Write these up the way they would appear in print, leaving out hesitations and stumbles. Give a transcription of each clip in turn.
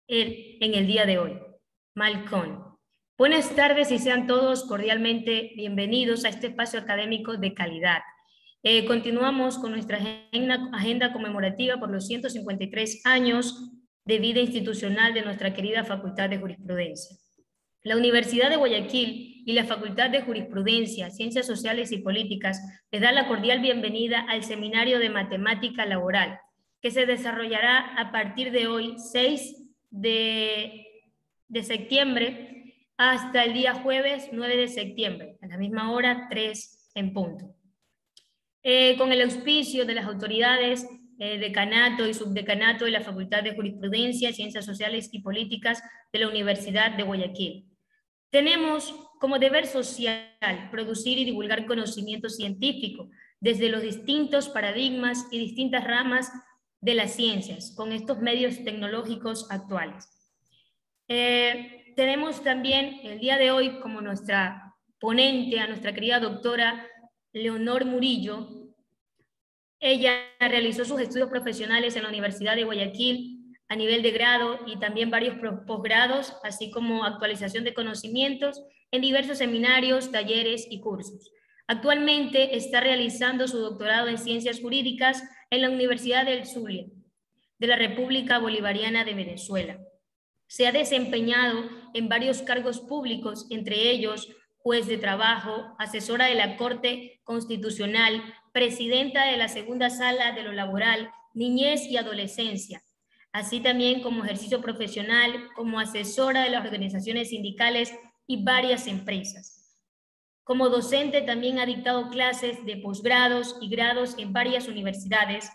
en el día de hoy, Malcolm. Buenas tardes y sean todos cordialmente bienvenidos a este espacio académico de calidad. Continuamos con nuestra agenda conmemorativa por los 153 años de vida institucional de nuestra querida Facultad de Jurisprudencia. La Universidad de Guayaquil y la Facultad de Jurisprudencia, Ciencias Sociales y Políticas les da la cordial bienvenida al Seminario de Matemática Laboral, que se desarrollará a partir de hoy, 6 de septiembre, hasta el día jueves 9 de septiembre, a la misma hora, 3 en punto. Con el auspicio de las autoridades decanato y subdecanato de la Facultad de Jurisprudencia, Ciencias Sociales y Políticas de la Universidad de Guayaquil. Tenemos como deber social producir y divulgar conocimiento científico desde los distintos paradigmas y distintas ramas de las ciencias con estos medios tecnológicos actuales. Tenemos también el día de hoy como nuestra ponente a nuestra querida doctora Leonor Murillo. Ella realizó sus estudios profesionales en la Universidad de Guayaquil a nivel de grado y también varios posgrados, así como actualización de conocimientos en diversos seminarios, talleres y cursos. Actualmente está realizando su doctorado en Ciencias Jurídicas en la Universidad del Zulia, de la República Bolivariana de Venezuela. Se ha desempeñado en varios cargos públicos, entre ellos juez de trabajo, asesora de la Corte Constitucional, presidenta de la Segunda Sala de lo Laboral, Niñez y Adolescencia, así también como ejercicio profesional, como asesora de las organizaciones sindicales y varias empresas. Como docente también ha dictado clases de posgrados y grados en varias universidades.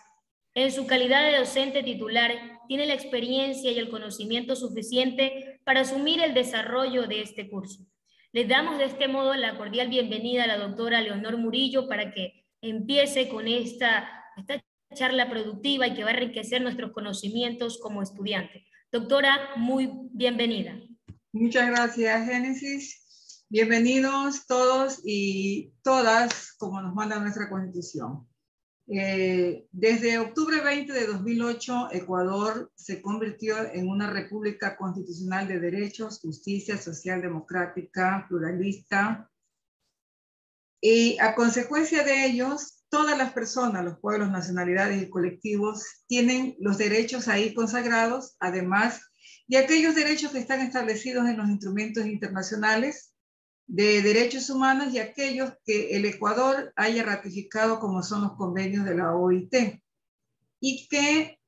En su calidad de docente titular, tiene la experiencia y el conocimiento suficiente para asumir el desarrollo de este curso. Les damos de este modo la cordial bienvenida a la doctora Leonor Murillo para que empiece con esta charla productiva y que va a enriquecer nuestros conocimientos como estudiante. Doctora, muy bienvenida. Muchas gracias, Génesis. Bienvenidos todos y todas, como nos manda nuestra Constitución. Desde octubre 20 de 2008, Ecuador se convirtió en una república constitucional de derechos, justicia social, democrática, pluralista. Y a consecuencia de ellos, todas las personas, los pueblos, nacionalidades y colectivos tienen los derechos ahí consagrados, además de aquellos derechos que están establecidos en los instrumentos internacionales de derechos humanos y aquellos que el Ecuador haya ratificado, como son los convenios de la OIT, y que,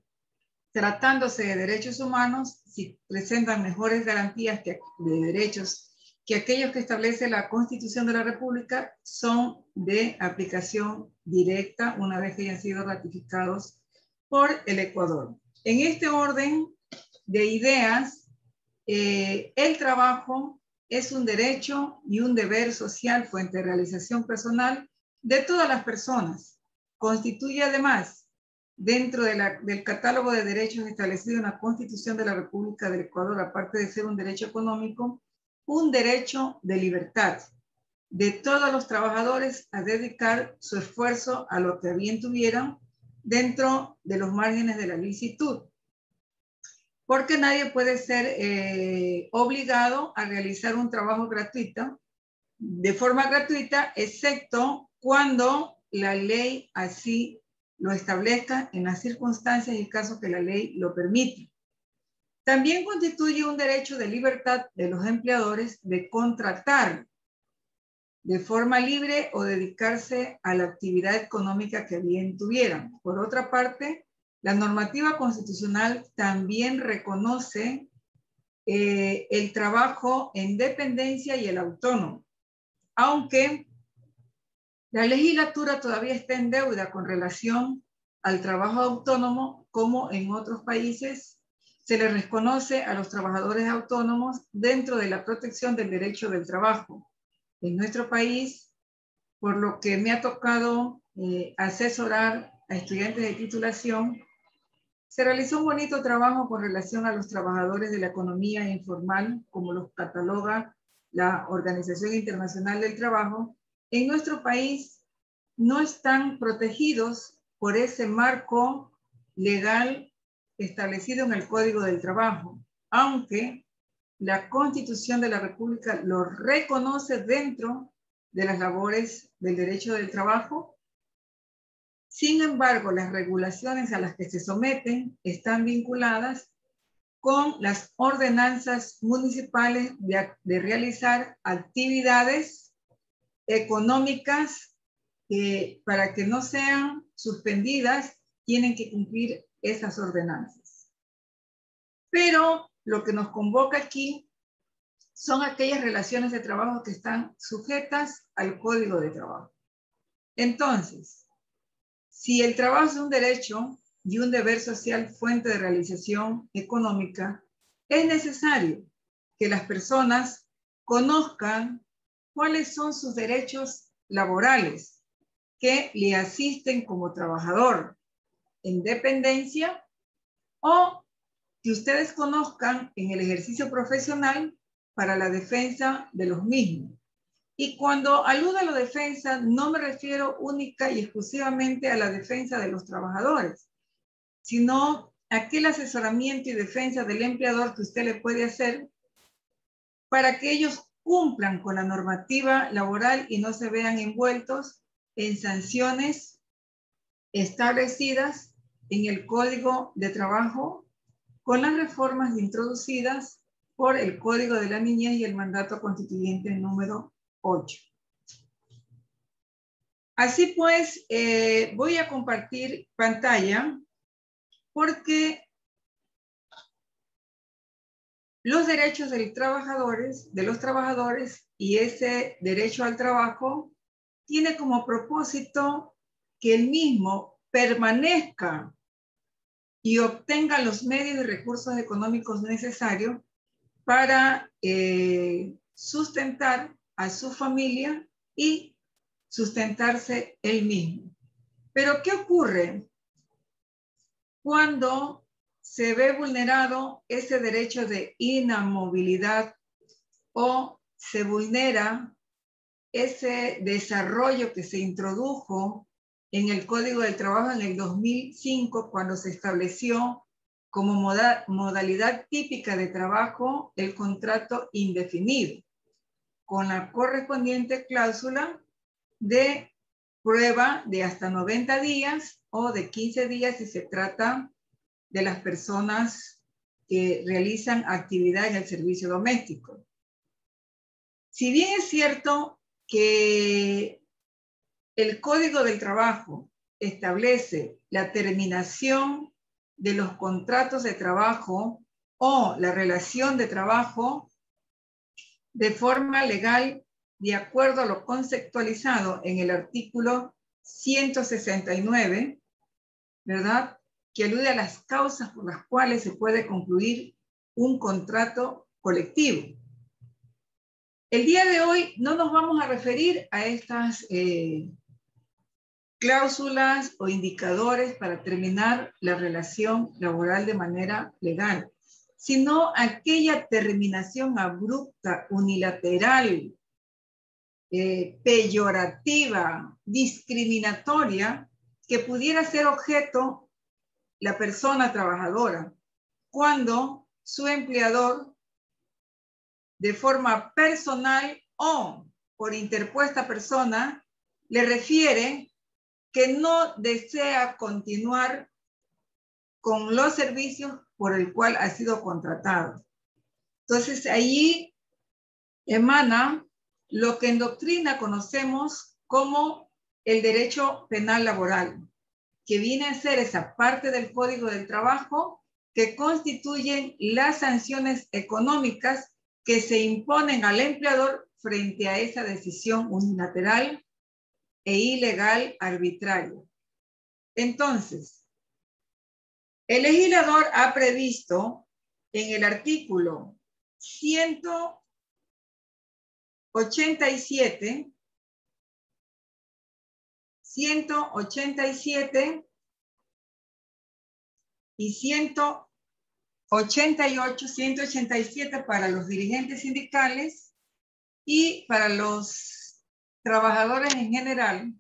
tratándose de derechos humanos, si presentan mejores garantías de derechos que aquellos que establece la Constitución de la República, son de aplicación directa una vez que hayan sido ratificados por el Ecuador. En este orden de ideas, el trabajo es un derecho y un deber social, fuente de realización personal de todas las personas. Constituye además, dentro del catálogo de derechos establecido en la Constitución de la República del Ecuador, aparte de ser un derecho económico, un derecho de libertad de todos los trabajadores a dedicar su esfuerzo a lo que a bien tuvieran dentro de los márgenes de la licitud. Porque nadie puede ser obligado a realizar un trabajo gratuito, de forma gratuita, excepto cuando la ley así lo establezca en las circunstancias y casos que la ley lo permite. También constituye un derecho de libertad de los empleadores de contratar de forma libre o dedicarse a la actividad económica que bien tuvieran. Por otra parte, la normativa constitucional también reconoce el trabajo en dependencia y el autónomo, aunque la legislatura todavía está en deuda con relación al trabajo autónomo, como en otros países se le reconoce a los trabajadores autónomos dentro de la protección del derecho del trabajo. En nuestro país, por lo que me ha tocado asesorar a estudiantes de titulación, se realizó un bonito trabajo con relación a los trabajadores de la economía informal, como los cataloga la Organización Internacional del Trabajo. En nuestro país no están protegidos por ese marco legal establecido en el Código del Trabajo, aunque la Constitución de la República lo reconoce dentro de las labores del derecho del trabajo. Sin embargo, las regulaciones a las que se someten están vinculadas con las ordenanzas municipales de realizar actividades económicas que, para que no sean suspendidas, tienen que cumplir esas ordenanzas. Pero lo que nos convoca aquí son aquellas relaciones de trabajo que están sujetas al Código de Trabajo. Entonces, si el trabajo es un derecho y un deber social fuente de realización económica, es necesario que las personas conozcan cuáles son sus derechos laborales que le asisten como trabajador en dependencia, o que ustedes conozcan en el ejercicio profesional para la defensa de los mismos. Y cuando aludo a la defensa, no me refiero única y exclusivamente a la defensa de los trabajadores, sino aquel asesoramiento y defensa del empleador que usted le puede hacer para que ellos cumplan con la normativa laboral y no se vean envueltos en sanciones establecidas en el Código de Trabajo con las reformas introducidas por el Código de la Niñez y el Mandato Constituyente número 8. Así pues, voy a compartir pantalla porque los derechos de los trabajadores y ese derecho al trabajo tiene como propósito que el mismo permanezca y obtenga los medios y recursos económicos necesarios para sustentar a su familia y sustentarse él mismo. Pero ¿qué ocurre cuando se ve vulnerado ese derecho de inamovilidad o se vulnera ese desarrollo que se introdujo en el Código del Trabajo en el 2005, cuando se estableció como modalidad típica de trabajo el contrato indefinido, con la correspondiente cláusula de prueba de hasta 90 días o de 15 días si se trata de las personas que realizan actividad en el servicio doméstico. Si bien es cierto que el Código del Trabajo establece la terminación de los contratos de trabajo o la relación de trabajo de forma legal de acuerdo a lo conceptualizado en el artículo 169, ¿verdad?, que alude a las causas por las cuales se puede concluir un contrato colectivo. El día de hoy no nos vamos a referir a estas cláusulas o indicadores para terminar la relación laboral de manera legal, sino aquella terminación abrupta, unilateral, peyorativa, discriminatoria, que pudiera ser objeto la persona trabajadora cuando su empleador, de forma personal o por interpuesta persona, le refiere que no desea continuar con los servicios por el cual ha sido contratado. Entonces, allí emana lo que en doctrina conocemos como el derecho penal laboral, que viene a ser esa parte del Código del Trabajo que constituyen las sanciones económicas que se imponen al empleador frente a esa decisión unilateral e ilegal arbitraria. Entonces, el legislador ha previsto en el artículo 187 y 188, 187 para los dirigentes sindicales y para los trabajadores en general,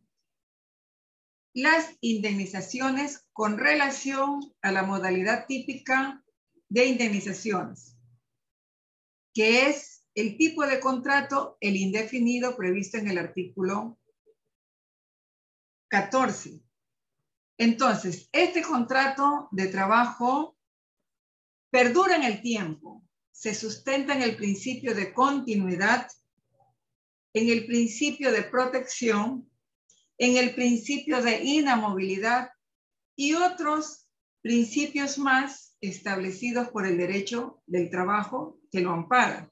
las indemnizaciones con relación a la modalidad típica de indemnizaciones. que es el tipo de contrato, el indefinido previsto en el artículo 14. Entonces, este contrato de trabajo perdura en el tiempo, se sustenta en el principio de continuidad, en el principio de protección, en el principio de inamovilidad y otros principios más establecidos por el derecho del trabajo que lo amparan.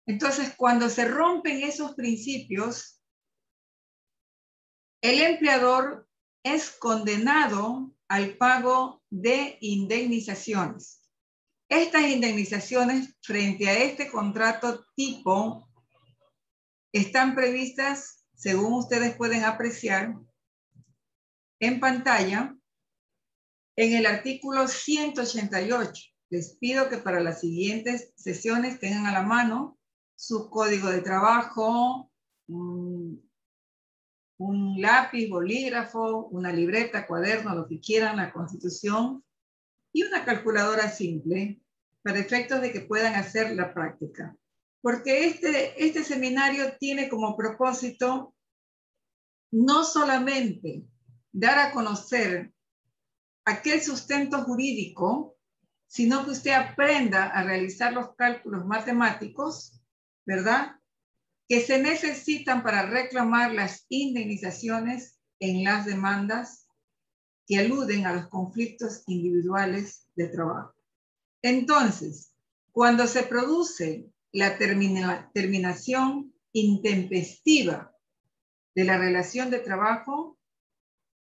Entonces, cuando se rompen esos principios, el empleador es condenado al pago de indemnizaciones. Estas indemnizaciones frente a este contrato tipo están previstas, según ustedes pueden apreciar en pantalla, en el artículo 188. Les pido que para las siguientes sesiones tengan a la mano su código de trabajo, un lápiz, bolígrafo, una libreta, cuaderno, lo que quieran, la Constitución, y una calculadora simple para efectos de que puedan hacer la práctica. Porque este seminario tiene como propósito no solamente dar a conocer aquel sustento jurídico, sino que usted aprenda a realizar los cálculos matemáticos, ¿verdad?, que se necesitan para reclamar las indemnizaciones en las demandas que aluden a los conflictos individuales de trabajo. Entonces, cuando se produce la terminación intempestiva de la relación de trabajo,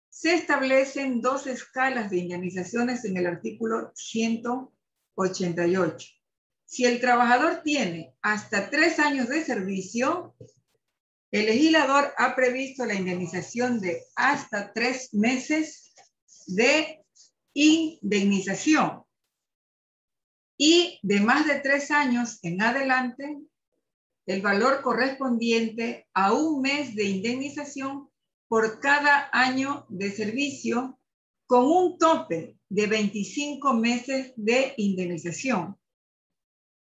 se establecen dos escalas de indemnizaciones en el artículo 188. Si el trabajador tiene hasta 3 años de servicio, el legislador ha previsto la indemnización de hasta 3 meses de indemnización. Y de más de 3 años en adelante, el valor correspondiente a 1 mes de indemnización por cada año de servicio, con un tope de 25 meses de indemnización.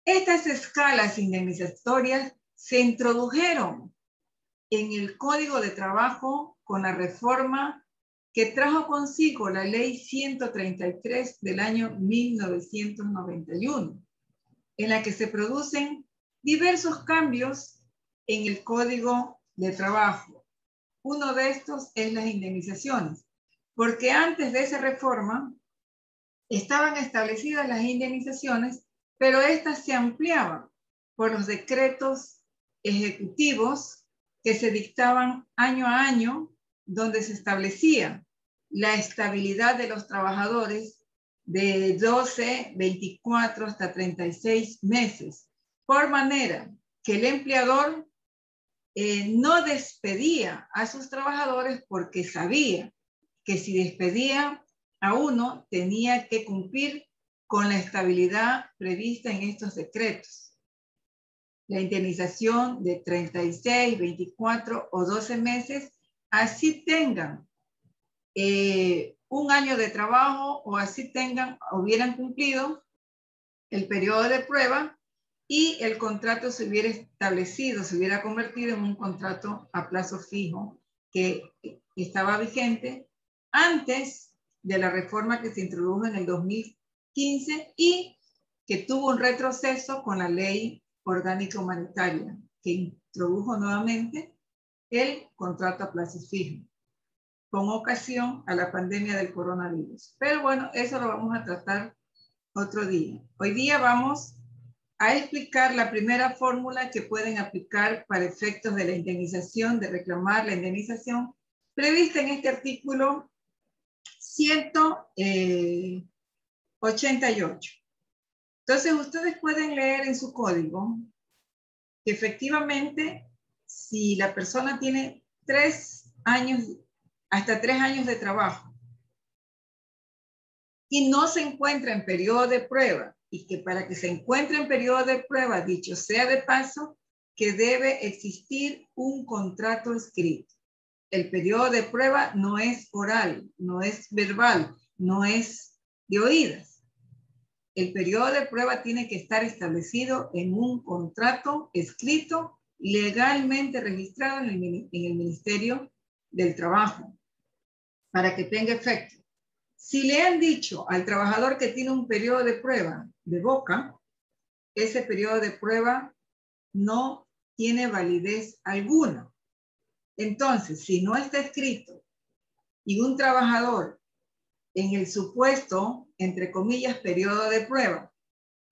Estas escalas indemnizatorias se introdujeron en el Código de Trabajo con la reforma que trajo consigo la Ley 133 del año 1991, en la que se producen diversos cambios en el Código de Trabajo. Uno de estos es las indemnizaciones, porque antes de esa reforma estaban establecidas las indemnizaciones, pero estas se ampliaban por los decretos ejecutivos que se dictaban año a año, donde se establecía la estabilidad de los trabajadores de 12, 24 hasta 36 meses, por manera que el empleador no despedía a sus trabajadores porque sabía que si despedía a uno tenía que cumplir con la estabilidad prevista en estos decretos. La indemnización de 36, 24 o 12 meses, así tengan 1 año de trabajo o así hubieran cumplido el periodo de prueba y el contrato se hubiera establecido, se hubiera convertido en un contrato a plazo fijo que estaba vigente antes de la reforma que se introdujo en el 2015 y que tuvo un retroceso con la Ley Orgánica Humanitaria, que introdujo nuevamente el contrato a plazo fijo con ocasión a la pandemia del coronavirus. Pero bueno, eso lo vamos a tratar otro día. Hoy día vamos a explicar la primera fórmula que pueden aplicar para efectos de la indemnización, de reclamar la indemnización prevista en este artículo 188. Entonces, ustedes pueden leer en su código que efectivamente, si la persona tiene 3 años, hasta 3 años de trabajo y no se encuentra en periodo de prueba, y que para que se encuentre en periodo de prueba, dicho sea de paso, que debe existir un contrato escrito. El periodo de prueba no es oral, no es verbal, no es de oídas. el periodo de prueba tiene que estar establecido en un contrato escrito, legalmente registrado en el Ministerio del Trabajo, para que tenga efecto. Si le han dicho al trabajador que tiene un periodo de prueba de boca, ese periodo de prueba no tiene validez alguna. Entonces, si no está escrito y un trabajador en el supuesto, entre comillas, periodo de prueba,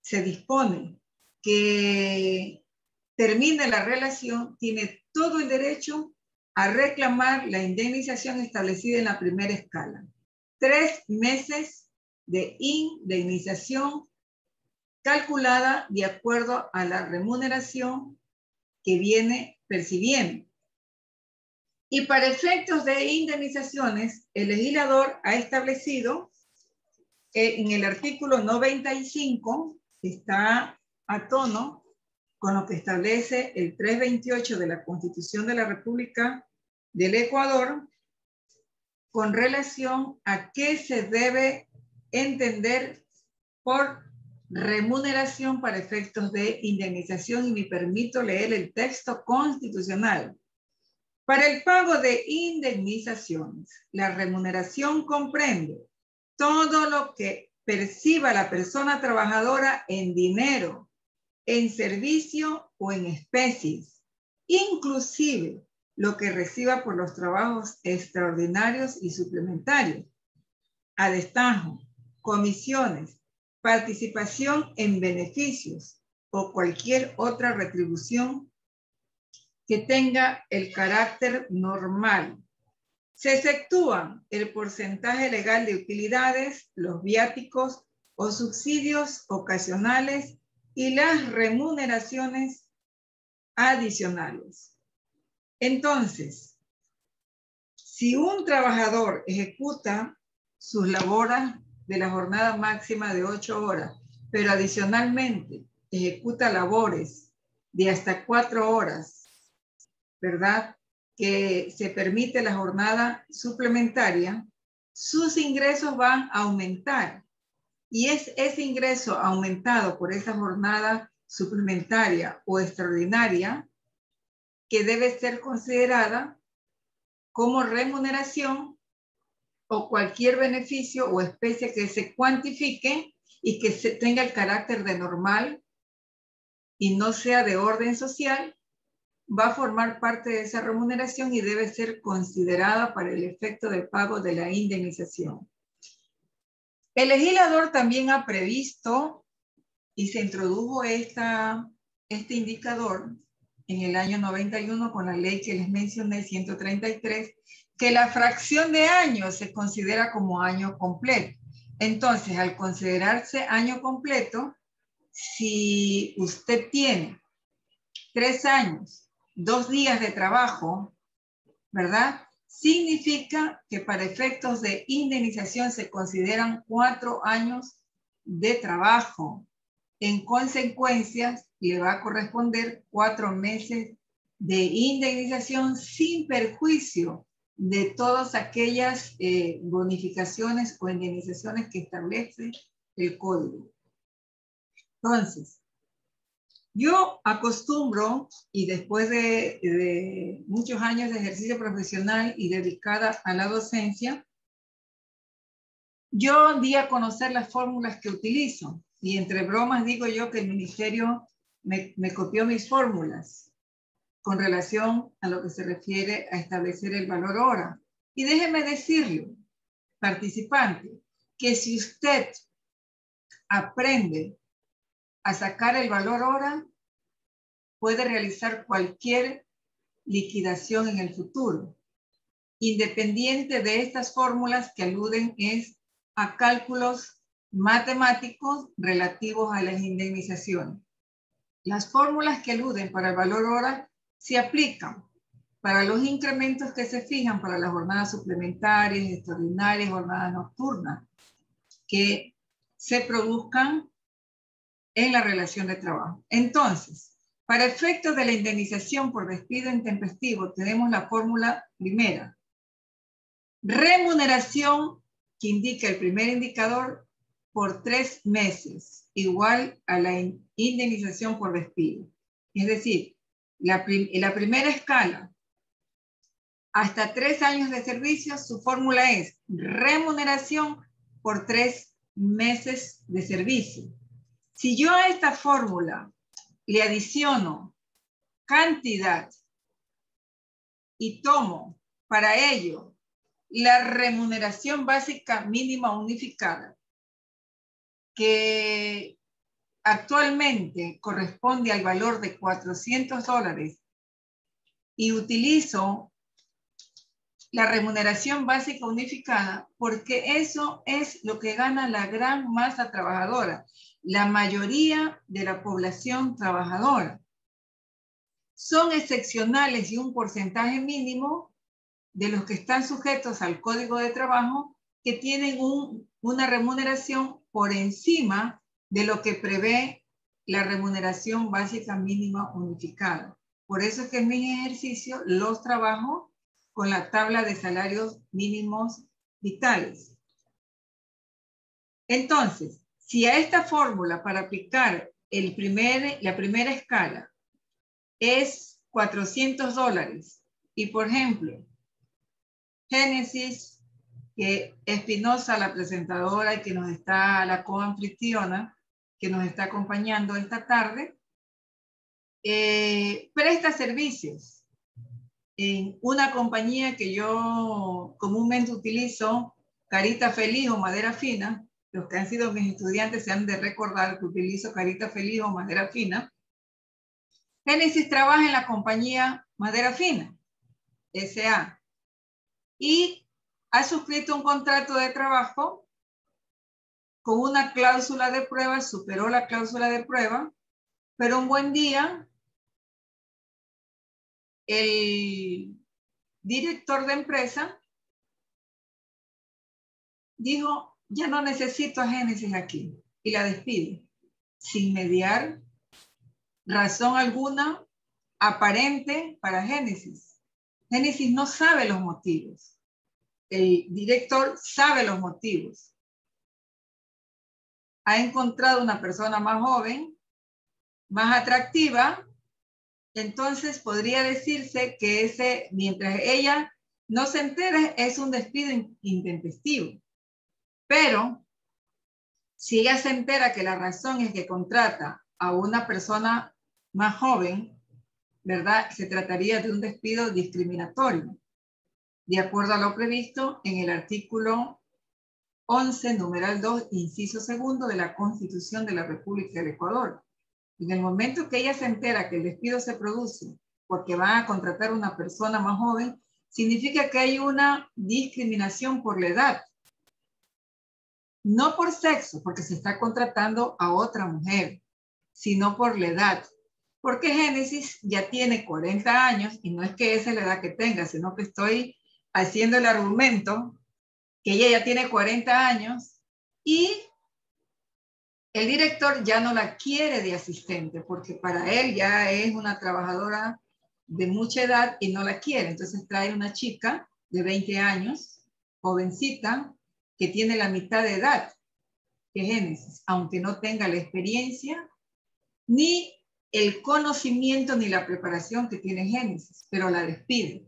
se dispone que termine la relación, tiene todo el derecho a reclamar la indemnización establecida en la primera escala. 3 meses de indemnización calculada de acuerdo a la remuneración que viene percibiendo. Y para efectos de indemnizaciones, el legislador ha establecido en el artículo 95, está a tono con lo que establece el 328 de la Constitución de la República del Ecuador, con relación a qué se debe entender por remuneración para efectos de indemnización, y me permito leer el texto constitucional. Para el pago de indemnizaciones, la remuneración comprende todo lo que perciba la persona trabajadora en dinero, en servicio o en especies, inclusive lo que reciba por los trabajos extraordinarios y suplementarios, a destajo, comisiones, participación en beneficios o cualquier otra retribución que tenga el carácter normal. Se exceptúan el porcentaje legal de utilidades, los viáticos o subsidios ocasionales y las remuneraciones adicionales. Entonces, si un trabajador ejecuta sus labores de la jornada máxima de 8 horas, pero adicionalmente ejecuta labores de hasta 4 horas, ¿verdad?, que se permite la jornada suplementaria, sus ingresos van a aumentar. Y es ese ingreso aumentado por esa jornada suplementaria o extraordinaria que debe ser considerada como remuneración o cualquier beneficio o especie que se cuantifique y que tenga el carácter de normal y no sea de orden social, va a formar parte de esa remuneración y debe ser considerada para el efecto de pago de la indemnización. El legislador también ha previsto y se introdujo este indicador en el año 91 con la ley que les mencioné, 133, que la fracción de años se considera como año completo. Entonces, al considerarse año completo, si usted tiene 3 años, 2 días de trabajo, ¿verdad?, significa que para efectos de indemnización se consideran 4 años de trabajo. En consecuencia, le va a corresponder 4 meses de indemnización sin perjuicio de todas aquellas bonificaciones o indemnizaciones que establece el código. Entonces, yo acostumbro, y después de muchos años de ejercicio profesional y dedicada a la docencia, yo di a conocer las fórmulas que utilizo. Y entre bromas digo yo que el ministerio me copió mis fórmulas con relación a lo que se refiere a establecer el valor hora. Y déjeme decirle, participante, que si usted aprende a sacar el valor hora, puede realizar cualquier liquidación en el futuro, independiente de estas fórmulas que aluden a cálculos matemáticos relativos a las indemnizaciones. Las fórmulas que aluden para el valor hora se aplican para los incrementos que se fijan para las jornadas suplementarias, extraordinarias, jornadas nocturnas, que se produzcan en la relación de trabajo. Entonces, para efectos de la indemnización por despido intempestivo, tenemos la fórmula primera. Remuneración, que indica el primer indicador, por 3 meses, igual a la indemnización por despido. Es decir, la primera escala, hasta 3 años de servicio, su fórmula es remuneración por 3 meses de servicio. Si yo a esta fórmula le adiciono cantidad y tomo para ello la remuneración básica mínima unificada, que actualmente corresponde al valor de $400, y utilizo la remuneración básica unificada, porque eso es lo que gana la gran masa trabajadora, la mayoría de la población trabajadora. Son excepcionales y un porcentaje mínimo de los que están sujetos al Código de Trabajo que tienen una remuneración por encima de lo que prevé la remuneración básica mínima unificada. Por eso es que en mi ejercicio los trabajo con la tabla de salarios mínimos vitales. Entonces, si a esta fórmula para aplicar la primera escala es $400 y, por ejemplo, Génesis, que Espinosa, la presentadora y que nos está, la coanfitriona, que nos está acompañando esta tarde, presta servicios en una compañía que yo comúnmente utilizo, Carita Feliz o Madera Fina. Los que han sido mis estudiantes se han de recordar que utilizo Carita Feliz o Madera Fina. Génesis trabaja en la compañía Madera Fina, S.A. y ha suscrito un contrato de trabajo con una cláusula de prueba, superó la cláusula de prueba, pero un buen día el director de empresa dijo, ya no necesito a Génesis aquí, y la despide, sin mediar razón alguna aparente para Génesis. Génesis no sabe los motivos. El director sabe los motivos. Ha encontrado una persona más joven, más atractiva, entonces podría decirse que mientras ella no se entere, es un despido intempestivo. Pero si ella se entera que la razón es que contrata a una persona más joven, ¿verdad? Se trataría de un despido discriminatorio, de acuerdo a lo previsto en el artículo 11, numeral 2, inciso segundo de la Constitución de la República del Ecuador. En el momento que ella se entera que el despido se produce porque van a contratar a una persona más joven, significa que hay una discriminación por la edad. No por sexo, porque se está contratando a otra mujer, sino por la edad. Porque Génesis ya tiene 40 años, y no es que esa es la edad que tenga, sino que estoy haciendo el argumento que ella ya tiene 40 años y el director ya no la quiere de asistente, porque para él ya es una trabajadora de mucha edad y no la quiere. Entonces trae una chica de 20 años, jovencita, que tiene la mitad de edad que Génesis, aunque no tenga la experiencia, ni el conocimiento, ni la preparación que tiene Génesis, pero la despide.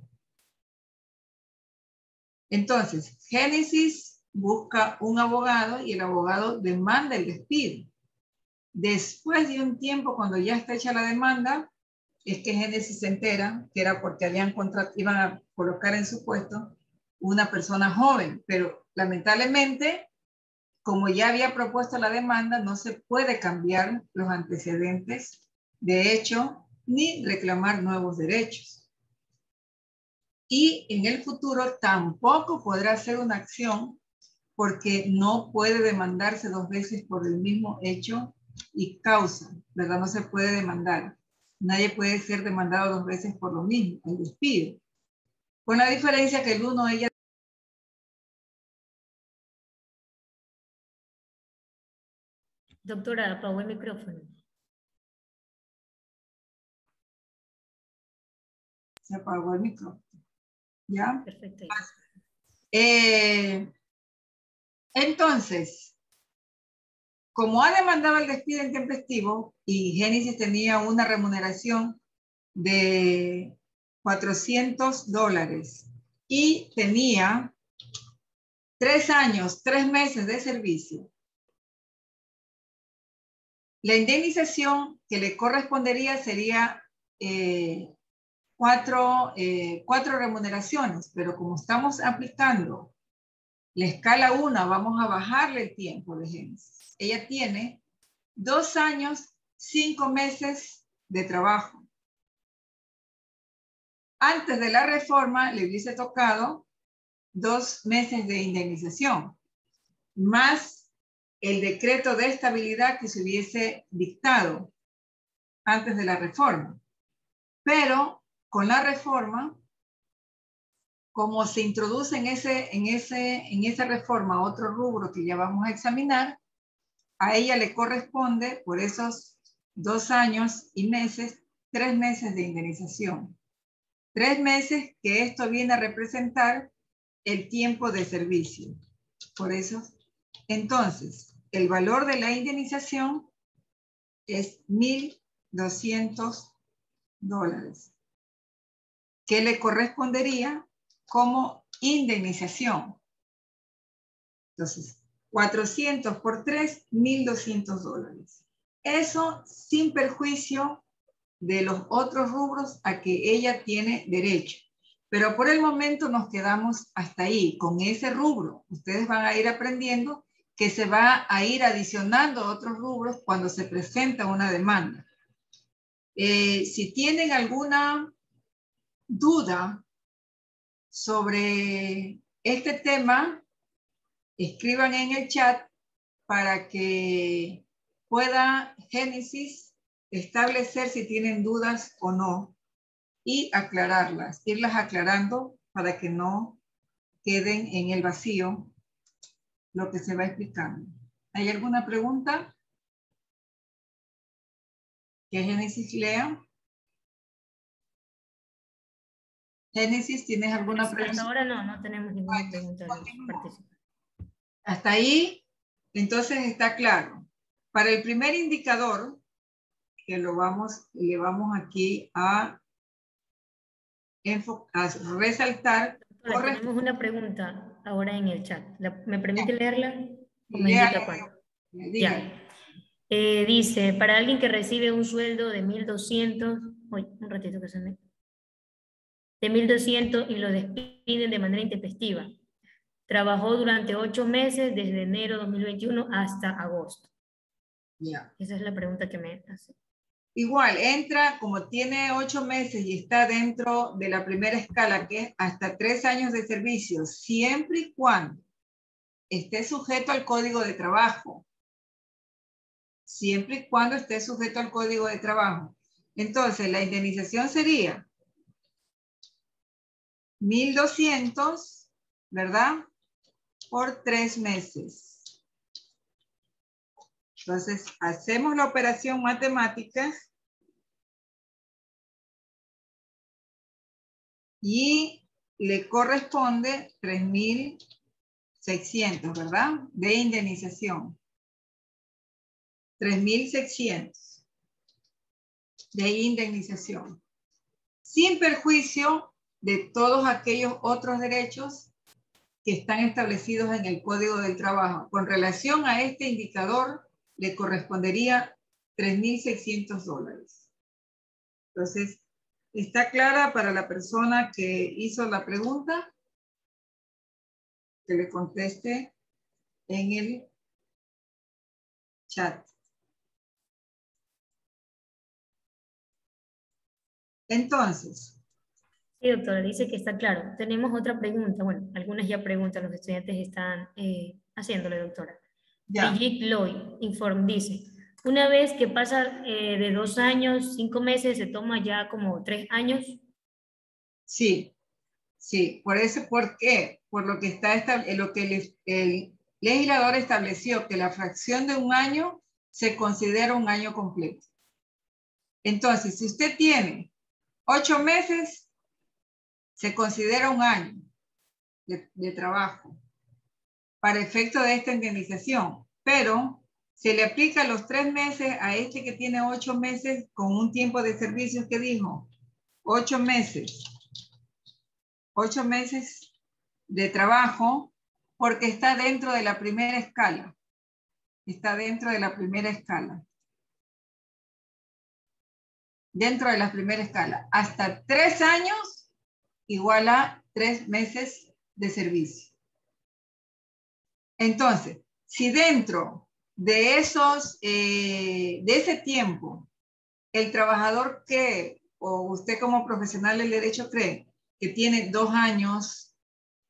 Entonces, Génesis busca un abogado y el abogado demanda el despido. Después de un tiempo, cuando ya está hecha la demanda, es que Génesis se entera que era porque iban a colocar en su puesto una persona joven, pero lamentablemente, como ya había propuesto la demanda, no se puede cambiar los antecedentes de hecho ni reclamar nuevos derechos. Y en el futuro tampoco podrá hacer una acción porque no puede demandarse 2 veces por el mismo hecho y causa, ¿verdad? No se puede demandar. Nadie puede ser demandado 2 veces por lo mismo, el despido. Con la diferencia que el uno ella... Doctora, apagó el micrófono. Se apagó el micrófono. ¿Ya? Perfecto. Entonces, como ha demandado el despido intempestivo y Génesis tenía una remuneración de $400 y tenía 3 años, 3 meses de servicio, la indemnización que le correspondería sería 4 remuneraciones, pero como estamos aplicando la escala 1, vamos a bajarle el tiempo de Génesis. Ella tiene 2 años, 5 meses de trabajo. Antes de la reforma le hubiese tocado 2 meses de indemnización, más el decreto de estabilidad que se hubiese dictado antes de la reforma. Pero con la reforma, como se introduce en esa reforma otro rubro que ya vamos a examinar, a ella le corresponde por esos 2 años y meses, 3 meses de indemnización. 3 meses que esto viene a representar el tiempo de servicio. Por eso, entonces, el valor de la indemnización es $1,200, que le correspondería como indemnización. Entonces, 400 por 3, $1,200. Eso sin perjuicio de los otros rubros a que ella tiene derecho. Pero por el momento nos quedamos hasta ahí, con ese rubro. Ustedes van a ir aprendiendo que se va a ir adicionando otros rubros cuando se presenta una demanda. Si tienen alguna duda sobre este tema, escriban en el chat para que pueda Génesis establecer si tienen dudas o no y aclararlas, irlas aclarando para que no queden en el vacío lo que se va explicando. ¿Hay alguna pregunta? Que Génesis lea. Génesis, ¿tienes alguna pregunta? Hasta ahora no tenemos ninguna pregunta de los participantes. Hasta ahí, entonces está claro. Para el primer indicador, que le vamos aquí a resaltar. Doctora, tenemos una pregunta ahora en el chat. ¿Me permite leerla? ¿O me indica cuándo? Ya. Dice, para alguien que recibe un sueldo de 1,200, un ratito que se me... de 1,200 y lo despiden de manera intempestiva. Trabajó durante 8 meses, desde enero de 2021 hasta agosto. Yeah. Esa es la pregunta que me hace. Igual, entra, como tiene 8 meses y está dentro de la primera escala, que es hasta 3 años de servicio, siempre y cuando esté sujeto al Código de Trabajo. Siempre y cuando esté sujeto al Código de Trabajo. Entonces, la indemnización sería 1,200, ¿verdad? Por 3 meses. Entonces, hacemos la operación matemática y le corresponde 3,600, ¿verdad? De indemnización. 3,600 de indemnización. Sin perjuicio de todos aquellos otros derechos que están establecidos en el Código del Trabajo. Con relación a este indicador, le correspondería $3,600. Entonces, ¿está clara para la persona que hizo la pregunta? Que le conteste en el chat. Entonces. Sí, doctora, dice que está claro. Tenemos otra pregunta. Bueno, algunas ya preguntas los estudiantes están haciéndole, doctora. Ya. Brigitte Lloyd Inform dice, una vez que pasa de 2 años, 5 meses, se toma ya como 3 años. Sí, sí. Por eso, ¿por qué? Por lo que lo que el legislador estableció, que la fracción de 1 año se considera un año completo. Entonces, si usted tiene 8 meses, se considera 1 año de trabajo para efecto de esta indemnización. Pero Se le aplica los 3 meses a este que tiene 8 meses con un tiempo de servicios que dijo 8 meses. 8 meses de trabajo porque está dentro de la primera escala. Está dentro de la primera escala. Dentro de la primera escala. Hasta 3 años igual a 3 meses de servicio. Entonces, si dentro de ese tiempo, el trabajador que, o usted como profesional del derecho cree que tiene 2 años,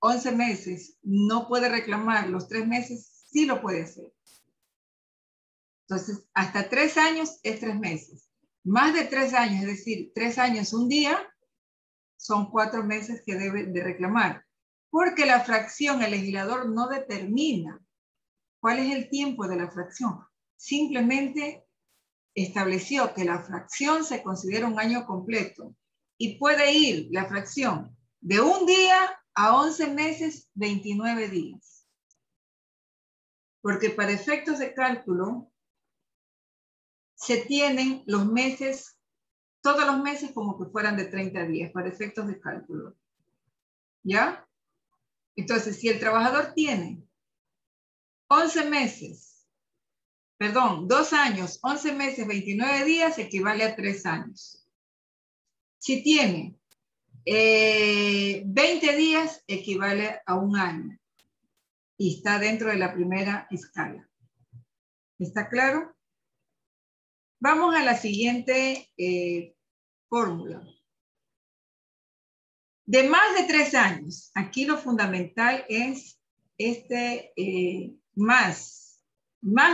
11 meses, no puede reclamar los 3 meses, sí lo puede hacer. Entonces, hasta 3 años es 3 meses. Más de 3 años, es decir, 3 años, un día, son 4 meses que debe de reclamar. Porque la fracción, el legislador no determina cuál es el tiempo de la fracción. Simplemente estableció que la fracción se considera un año completo y puede ir la fracción de un día a 11 meses, 29 días. Porque para efectos de cálculo se tienen los meses, todos los meses como que fueran de 30 días, para efectos de cálculo. ¿Ya? Entonces, si el trabajador tiene 11 meses, perdón, 2 años, 11 meses, 29 días, equivale a 3 años. Si tiene 20 días, equivale a 1 año. Y está dentro de la primera escala. ¿Está claro? Vamos a la siguiente fórmula. De más de 3 años, aquí lo fundamental es más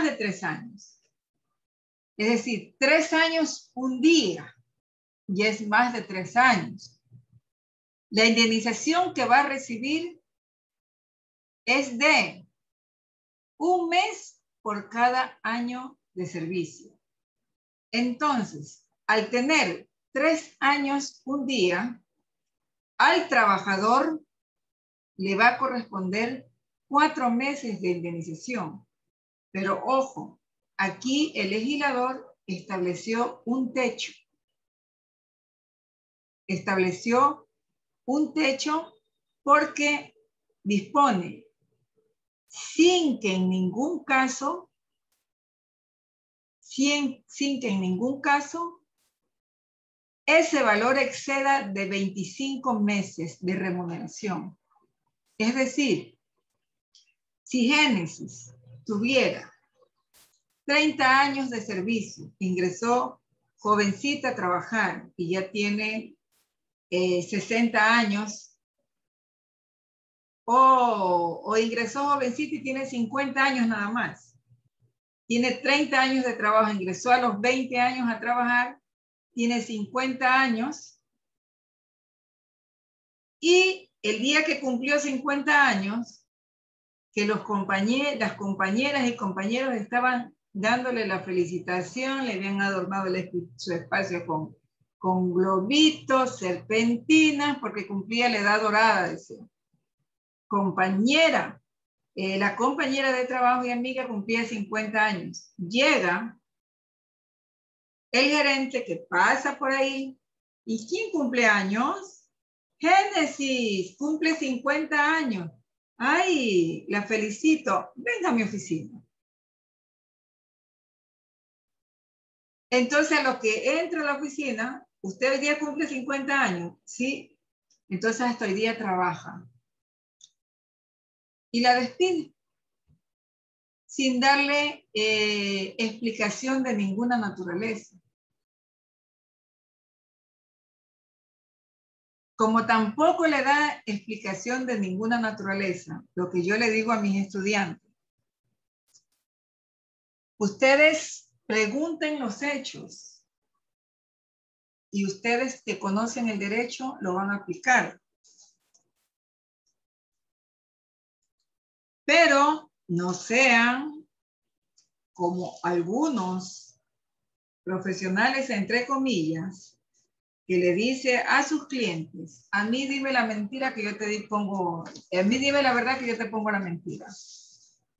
de 3 años. Es decir, 3 años un día, y es más de 3 años. La indemnización que va a recibir es de 1 mes por cada año de servicio. Entonces, al tener 3 años un día, al trabajador le va a corresponder 4 meses de indemnización. Pero ojo, aquí el legislador estableció un techo. Estableció un techo porque dispone sin que en ningún caso, ese valor exceda de 25 meses de remuneración. Es decir, si Génesis tuviera 30 años de servicio, ingresó jovencita a trabajar y ya tiene 60 años, o ingresó jovencita y tiene 50 años nada más. Tiene 30 años de trabajo, ingresó a los 20 años a trabajar, tiene 50 años, y el día que cumplió 50 años, que las compañeras y compañeros estaban dándole la felicitación, le habían adornado su espacio con globitos, serpentinas, porque cumplía la edad dorada, decía. Compañera, la compañera de trabajo y amiga cumplía 50 años. Llega el gerente que pasa por ahí. ¿Y quién cumple años? Génesis, cumple 50 años. Ay, la felicito. Venga a mi oficina. Entonces, a lo que entra a la oficina, usted hoy día cumple 50 años, ¿sí? Entonces, hasta hoy día trabaja. Y la despide. Sin darle explicación de ninguna naturaleza. Como tampoco le da explicación de ninguna naturaleza, lo que yo le digo a mis estudiantes, ustedes pregunten los hechos y ustedes que conocen el derecho lo van a aplicar. Pero no sean como algunos profesionales, entre comillas, que le dice a sus clientes, a mí dime la mentira que yo te pongo, a mí dime la verdad que yo te pongo la mentira.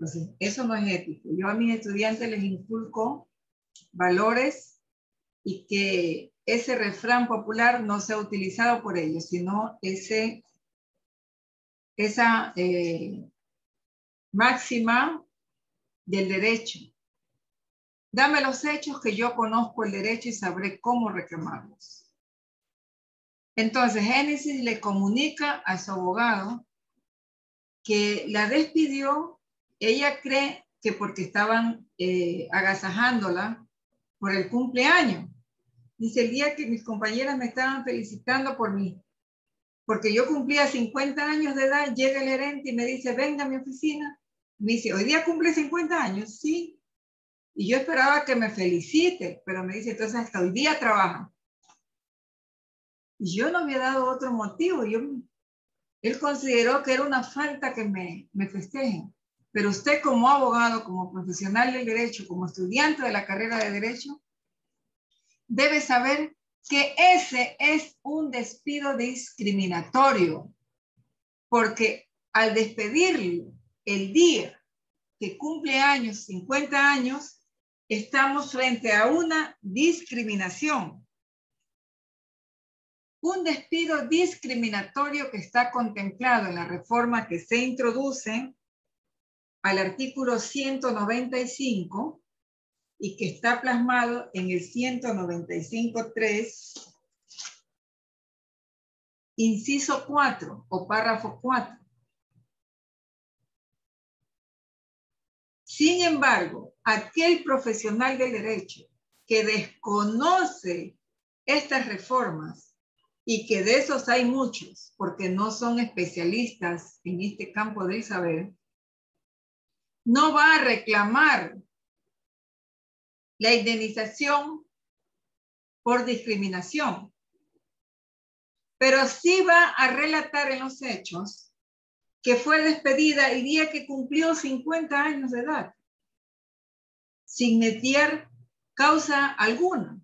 Entonces, eso no es ético. Yo a mis estudiantes les inculco valores y que ese refrán popular no sea utilizado por ellos, sino esa máxima del derecho. Dame los hechos que yo conozco el derecho y sabré cómo reclamarlos. Entonces, Génesis le comunica a su abogado que la despidió. Ella cree que porque estaban agasajándola por el cumpleaños. Dice, el día que mis compañeras me estaban felicitando porque yo cumplía 50 años de edad, llega el gerente y me dice, venga a mi oficina. Me dice, ¿hoy día cumple 50 años? Sí. Y yo esperaba que me felicite, pero me dice, entonces hasta hoy día trabaja. Y yo no había dado otro motivo. Él consideró que era una falta que me festejen. Pero usted como abogado, como profesional del derecho, como estudiante de la carrera de derecho, debe saber que ese es un despido discriminatorio. Porque al despedirlo el día que cumple años, 50 años, estamos frente a una discriminación. Un despido discriminatorio que está contemplado en la reforma que se introduce al artículo 195 y que está plasmado en el 195.3, inciso 4 o párrafo 4. Sin embargo, aquel profesional del derecho que desconoce estas reformas, y que de esos hay muchos, porque no son especialistas en este campo del saber, no va a reclamar la indemnización por discriminación, pero sí va a relatar en los hechos que fue despedida el día que cumplió 50 años de edad, sin mediar causa alguna.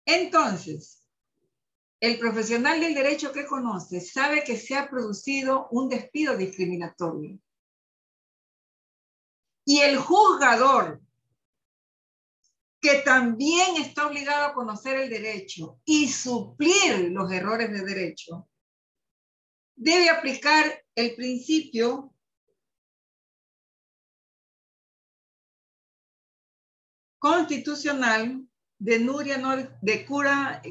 Entonces, el profesional del derecho que conoce sabe que se ha producido un despido discriminatorio. Y el juzgador, que también está obligado a conocer el derecho y suplir los errores de derecho, debe aplicar el principio constitucional de curia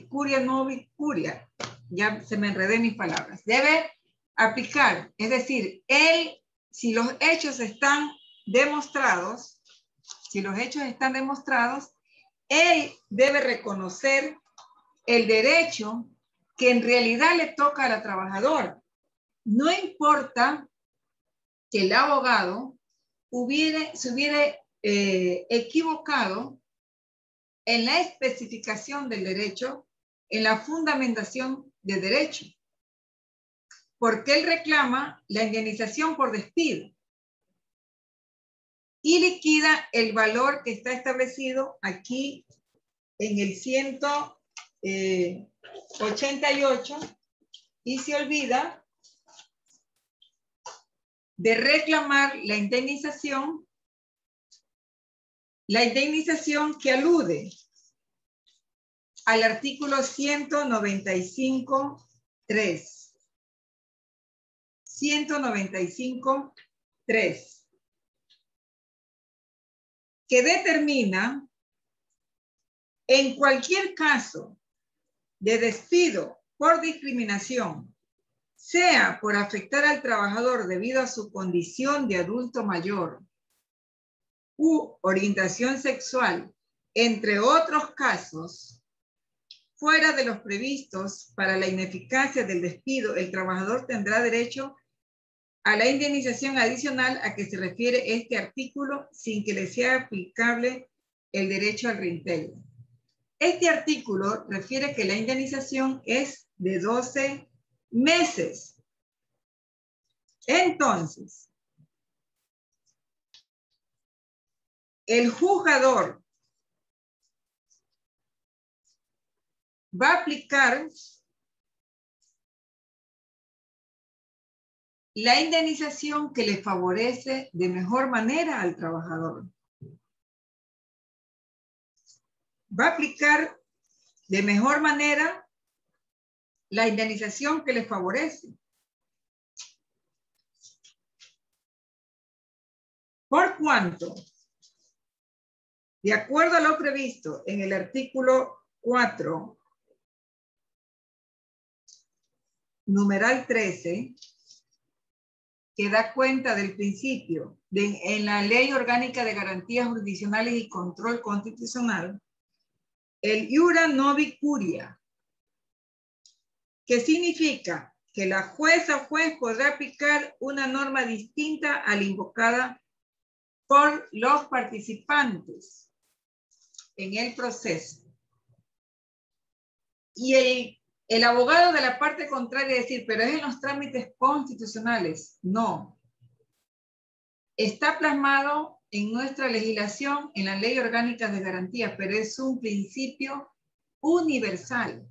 nobis curia. Ya se me enredé mis palabras. Debe aplicar, es decir, si los hechos están demostrados, él debe reconocer el derecho que en realidad le toca a la trabajadora. No importa que el abogado se hubiera equivocado en la especificación del derecho, en la fundamentación del derecho, porque él reclama la indemnización por despido y liquida el valor que está establecido aquí en el 188 y se olvida de reclamar la indemnización que alude al artículo 195.3. 195.3, que determina en cualquier caso de despido por discriminación, sea por afectar al trabajador debido a su condición de adulto mayor u orientación sexual, entre otros casos, fuera de los previstos para la ineficacia del despido, el trabajador tendrá derecho a la indemnización adicional a que se refiere este artículo sin que le sea aplicable el derecho al reintegro. Este artículo refiere que la indemnización es de 12 meses. Entonces, el juzgador va a aplicar la indemnización que le favorece de mejor manera al trabajador. Va a aplicar de mejor manera la indemnización que le favorece. ¿Por cuánto? De acuerdo a lo previsto en el artículo 4, numeral 13, que da cuenta del principio en la Ley Orgánica de Garantías Jurisdiccionales y Control Constitucional, el iura novi curia, que significa que la jueza o juez podrá aplicar una norma distinta a la invocada por los participantes en el proceso. Y el abogado de la parte contraria decir, pero es en los trámites constitucionales. No. Está plasmado en nuestra legislación, en la Ley Orgánica de Garantías, pero es un principio universal.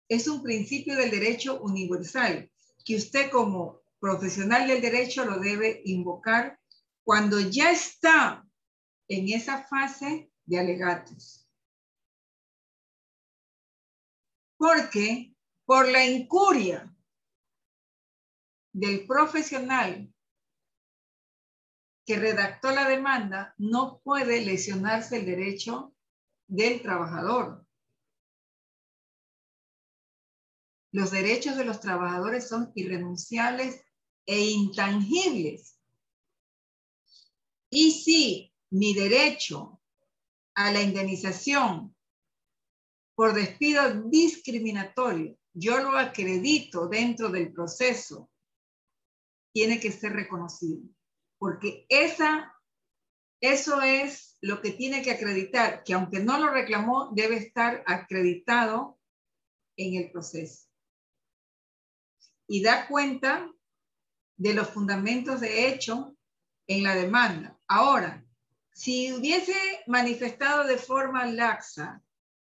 Es un principio del derecho universal que usted como profesional del derecho lo debe invocar cuando ya está en esa fase de alegatos. Porque por la incuria del profesional que redactó la demanda, no puede lesionarse el derecho del trabajador. Los derechos de los trabajadores son irrenunciables e intangibles. Y si mi derecho a la indemnización por despido discriminatorio, yo lo acredito dentro del proceso, tiene que ser reconocido. Porque eso es lo que tiene que acreditar, que aunque no lo reclamó, debe estar acreditado en el proceso. Y da cuenta de los fundamentos de hecho en la demanda. Ahora, si hubiese manifestado de forma laxa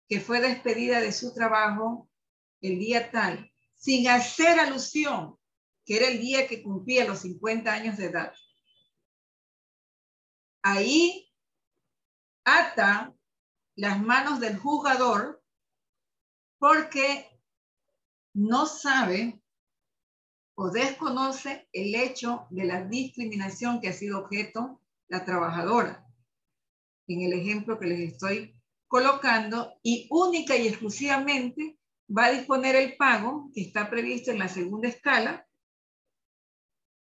que fue despedida de su trabajo el día tal, sin hacer alusión que era el día que cumplía los 50 años de edad, ahí ata las manos del juzgador porque no sabe o desconoce el hecho de la discriminación que ha sido objeto la trabajadora, en el ejemplo que les estoy colocando, y única y exclusivamente va a disponer el pago que está previsto en la segunda escala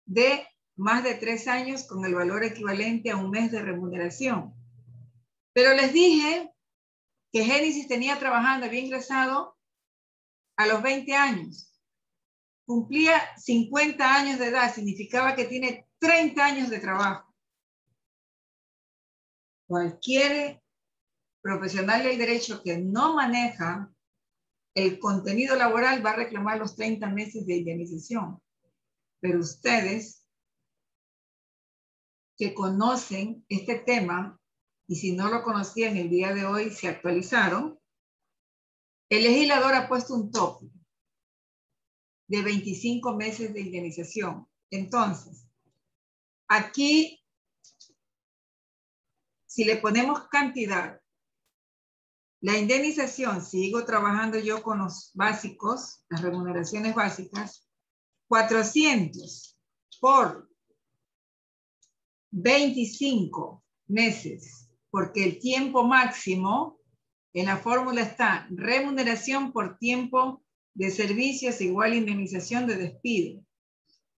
de más de 3 años con el valor equivalente a un mes de remuneración. Pero les dije que Génesis tenía trabajando, había ingresado a los 20 años. Cumplía 50 años de edad, significaba que tiene 30 años de trabajo. Cualquier profesional del derecho que no maneja el contenido laboral va a reclamar los 30 meses de indemnización. Pero ustedes que conocen este tema, y si no lo conocían el día de hoy se actualizaron, el legislador ha puesto un tope de 25 meses de indemnización. Entonces, aquí, si le ponemos cantidad, la indemnización, sigo trabajando yo con los básicos, las remuneraciones básicas, 400 por 25 meses, porque el tiempo máximo en la fórmula está remuneración por tiempo de servicios igual indemnización de despido.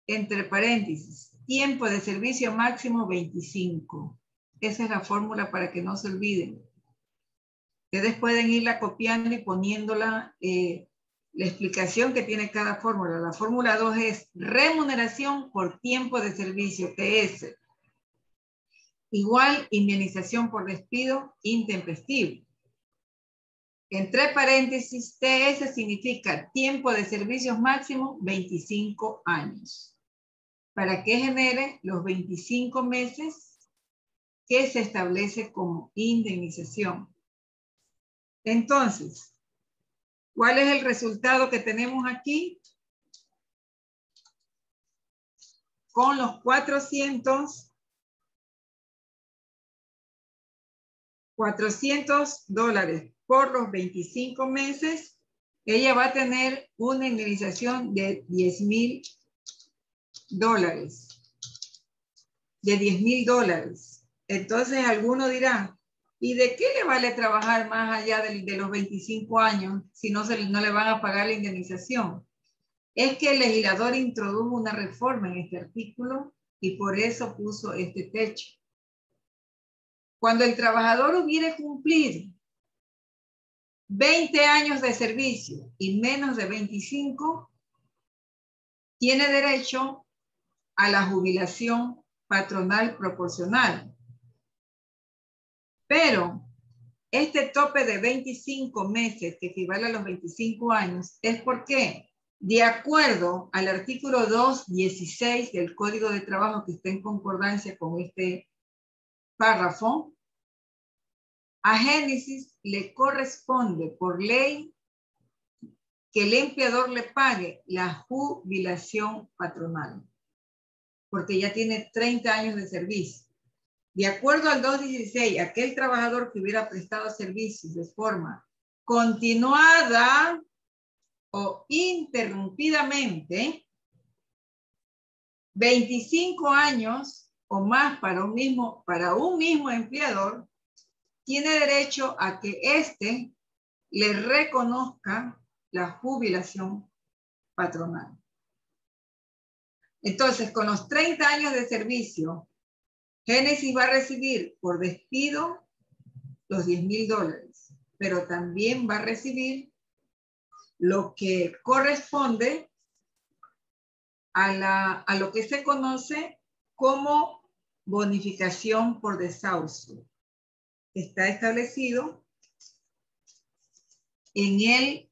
Entre paréntesis, tiempo de servicio máximo 25. Esa es la fórmula para que no se olviden. Ustedes pueden irla copiando y poniéndola la explicación que tiene cada fórmula. La fórmula 2 es remuneración por tiempo de servicio, TS. Igual indemnización por despido intempestivo. Entre paréntesis, TS significa tiempo de servicios máximo 25 años. Para que genere los 25 meses que se establece como indemnización. Entonces, ¿cuál es el resultado que tenemos aquí? con los $400 por los 25 meses, ella va a tener una indemnización de $10,000. De $10,000. Entonces alguno dirá, ¿y de qué le vale trabajar más allá de los 25 años si no le van a pagar la indemnización? Es que el legislador introdujo una reforma en este artículo y por eso puso este techo. Cuando el trabajador hubiere cumplido 20 años de servicio y menos de 25, tiene derecho a la jubilación patronal proporcional. Pero este tope de 25 meses, que equivale a los 25 años, es porque, de acuerdo al artículo 216 del Código de Trabajo, que está en concordancia con este párrafo, a Génesis le corresponde por ley que el empleador le pague la jubilación patronal, porque ya tiene 30 años de servicio. De acuerdo al 216, aquel trabajador que hubiera prestado servicios de forma continuada o interrumpidamente, 25 años o más para un mismo empleador, tiene derecho a que éste le reconozca la jubilación patronal. Entonces, con los 30 años de servicio, Génesis va a recibir por despido los $10,000, pero también va a recibir lo que corresponde a lo que se conoce como bonificación por desahucio. Está establecido en el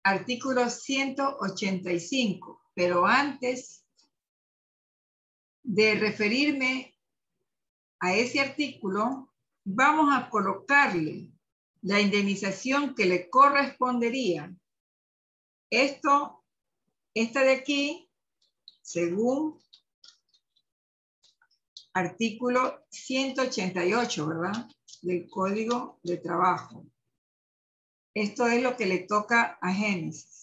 artículo 185, pero antes de referirme a ese artículo, vamos a colocarle la indemnización que le correspondería. Esta de aquí, según artículo 188, ¿verdad? Del Código de Trabajo. Esto es lo que le toca a Génesis.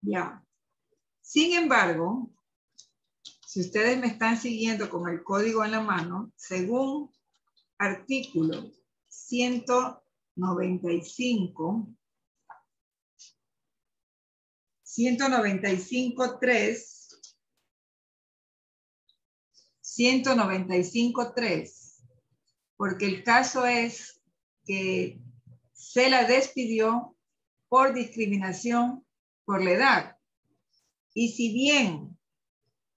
Ya. Sin embargo, si ustedes me están siguiendo con el código en la mano, según artículo 195, 195.3, porque el caso es que se la despidió por discriminación por la edad. Y si bien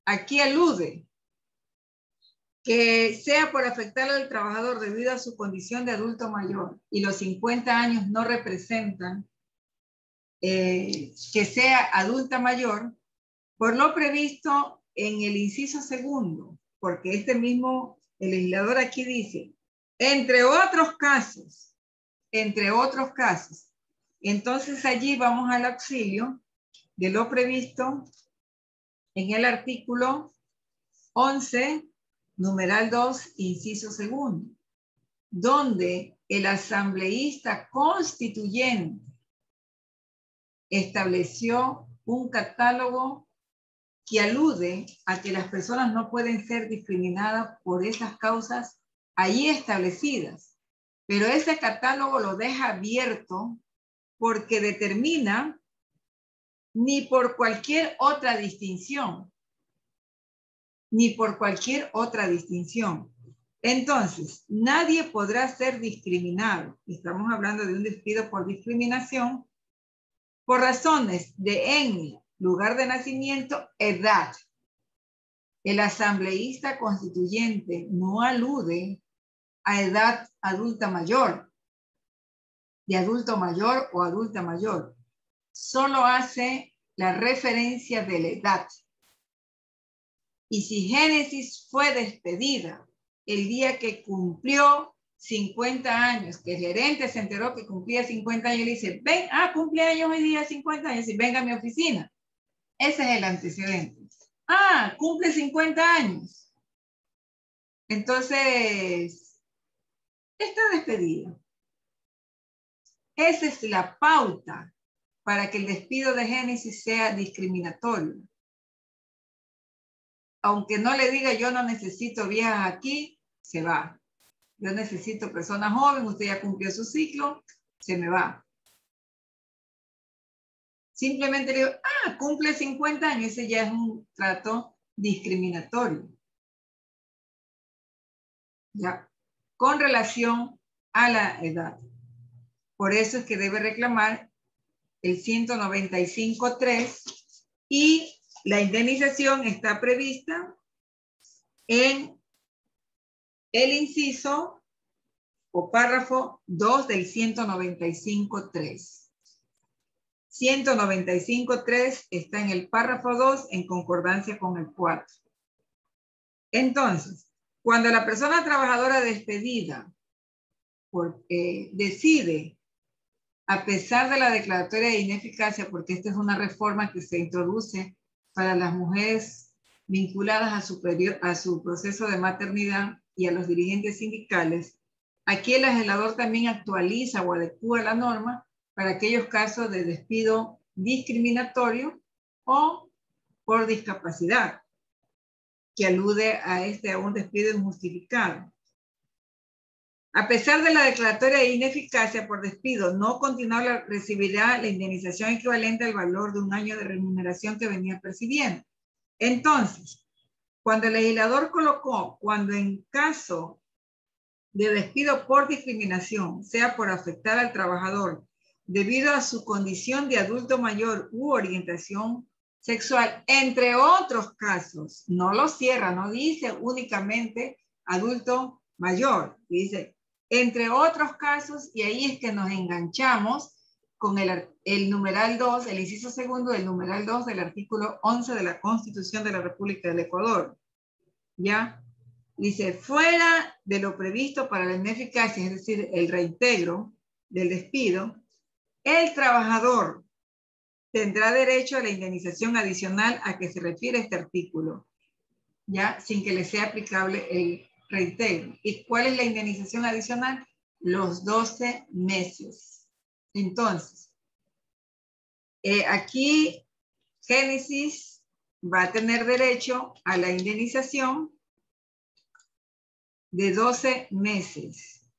aquí alude que sea por afectar al trabajador debido a su condición de adulto mayor y los 50 años no representan que sea adulta mayor, por lo previsto en el inciso segundo, porque el legislador aquí dice, entre otros casos, entonces allí vamos al auxilio de lo previsto en el artículo 11, numeral 2, inciso segundo, donde el asambleísta constituyente estableció un catálogo que alude a que las personas no pueden ser discriminadas por esas causas allí establecidas. Pero ese catálogo lo deja abierto porque determina ni por cualquier otra distinción. Entonces, nadie podrá ser discriminado. Estamos hablando de un despido por discriminación por razones de etnia, lugar de nacimiento, edad. El asambleísta constituyente no alude a edad adulta mayor, de adulto mayor o adulta mayor. Solo hace la referencia de la edad. Y si Génesis fue despedida el día que cumplió 50 años, que el gerente se enteró que cumplía 50 años y le dice, ven, cumpleaños hoy día 50 años y venga a mi oficina. Ese es el antecedente. Cumple 50 años. Entonces, está despedido. Esa es la pauta para que el despido de Génesis sea discriminatorio. Aunque no le diga yo no necesito viejas aquí, se va. Yo necesito personas jóvenes, usted ya cumplió su ciclo, se me va. Simplemente le digo, cumple 50 años, ese ya es un trato discriminatorio. Ya, con relación a la edad. Por eso es que debe reclamar el 195.3 y la indemnización está prevista en el inciso o párrafo 2 del 195.3. 195.3 está en el párrafo 2 en concordancia con el 4. Entonces, cuando la persona trabajadora despedida decide, a pesar de la declaratoria de ineficacia, porque esta es una reforma que se introduce para las mujeres vinculadas a su proceso de maternidad y a los dirigentes sindicales, aquí el legislador también actualiza o adecúa la norma para aquellos casos de despido discriminatorio o por discapacidad, que alude a un despido injustificado. A pesar de la declaratoria de ineficacia por despido no continuado, recibirá la indemnización equivalente al valor de un año de remuneración que venía percibiendo. Entonces, cuando el legislador colocó, cuando en caso de despido por discriminación, sea por afectar al trabajador debido a su condición de adulto mayor u orientación sexual, entre otros casos, no lo cierra, no dice únicamente adulto mayor, dice entre otros casos, y ahí es que nos enganchamos con el numeral 2, el inciso segundo del numeral 2 del artículo 11 de la Constitución de la República del Ecuador. ¿Ya? Dice, fuera de lo previsto para la ineficacia, es decir, el reintegro del despido, el trabajador tendrá derecho a la indemnización adicional a que se refiere este artículo, ya sin que le sea aplicable el reintegro. ¿Y cuál es la indemnización adicional? Los 12 meses. Entonces, aquí Génesis va a tener derecho a la indemnización de 12 meses.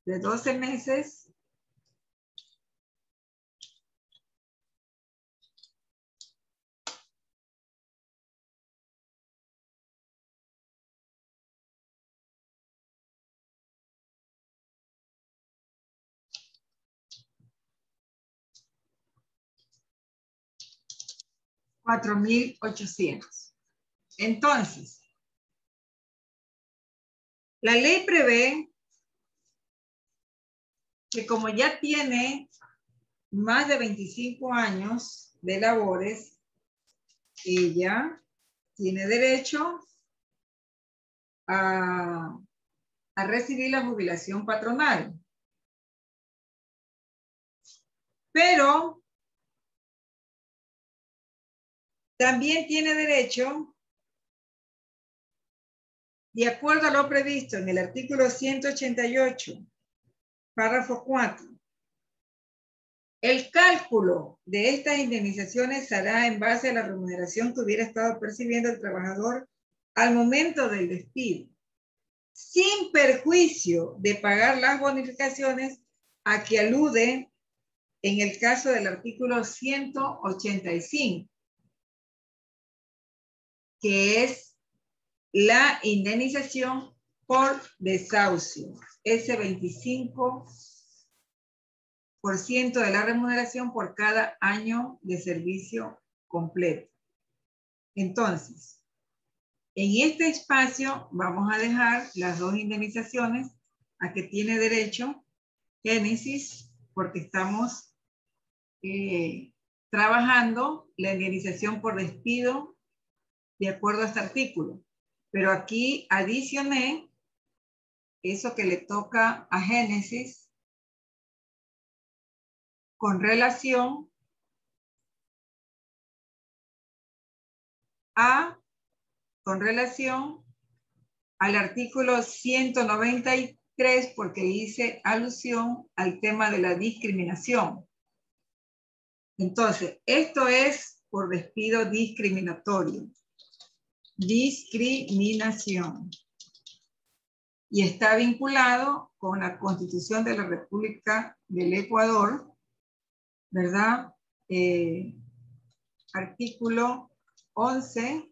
De 12 meses. $4,800. Entonces, la ley prevé que como ya tiene más de 25 años de labores, ella tiene derecho a recibir la jubilación patronal. Pero también tiene derecho, de acuerdo a lo previsto en el artículo 188, párrafo 4, el cálculo de estas indemnizaciones se hará en base a la remuneración que hubiera estado percibiendo el trabajador al momento del despido, sin perjuicio de pagar las bonificaciones a que alude en el caso del artículo 185, que es la indemnización por desahucio, ese 25% de la remuneración por cada año de servicio completo. Entonces, en este espacio vamos a dejar las dos indemnizaciones a que tiene derecho Génesis, porque estamos trabajando la indemnización por despido de acuerdo a este artículo. Pero aquí adicioné eso que le toca a Génesis con relación al artículo 193 porque hice alusión al tema de la discriminación. Entonces, esto es por despido discriminatorio. Discriminación. Y está vinculado con la Constitución de la República del Ecuador, ¿verdad? Artículo 11,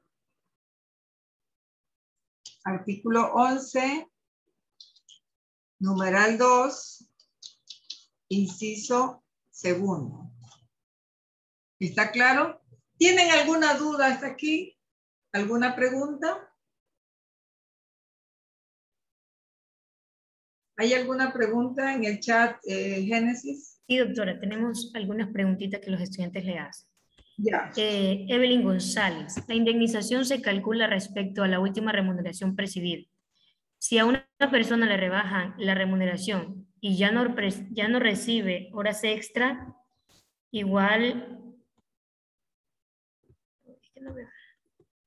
numeral 2, inciso segundo. ¿Está claro? ¿Tienen alguna duda hasta aquí? ¿Alguna pregunta? ¿Hay alguna pregunta en el chat, Génesis? Sí, doctora, tenemos algunas preguntitas que los estudiantes le hacen. Ya. Evelyn González, la indemnización se calcula respecto a la última remuneración percibida. Si a una persona le rebajan la remuneración y ya no recibe horas extra, igual...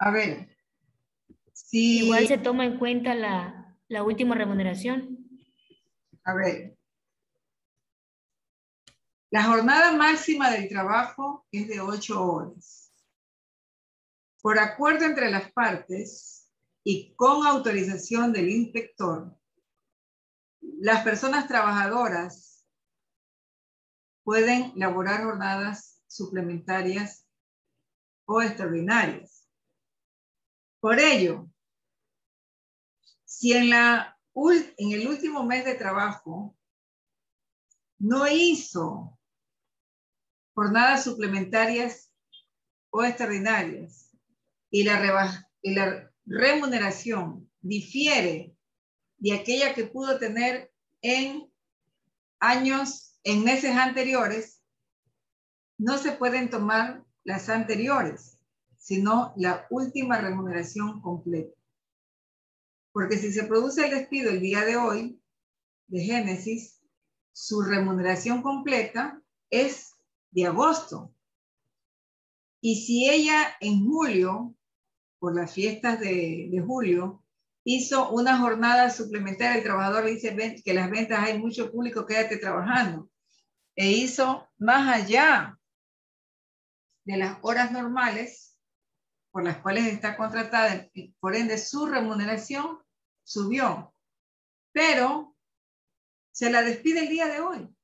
A ver. Si, igual se toma en cuenta la última remuneración. A ver. La jornada máxima del trabajo es de 8 horas. Por acuerdo entre las partes y con autorización del inspector, las personas trabajadoras pueden laborar jornadas suplementarias o extraordinarias. Por ello, si en el último mes de trabajo no hizo jornadas suplementarias o extraordinarias y la remuneración difiere de aquella que pudo tener en meses anteriores, no se pueden tomar las anteriores, sino la última remuneración completa. Porque si se produce el despido el día de hoy, de Génesis, su remuneración completa es de agosto. Y si ella en julio, por las fiestas de julio, hizo una jornada suplementaria, el trabajador le dice que las ventas hay mucho público, quédate trabajando. E hizo más allá de las horas normales por las cuales está contratada, por ende su remuneración subió. Pero se la despide el día de hoy.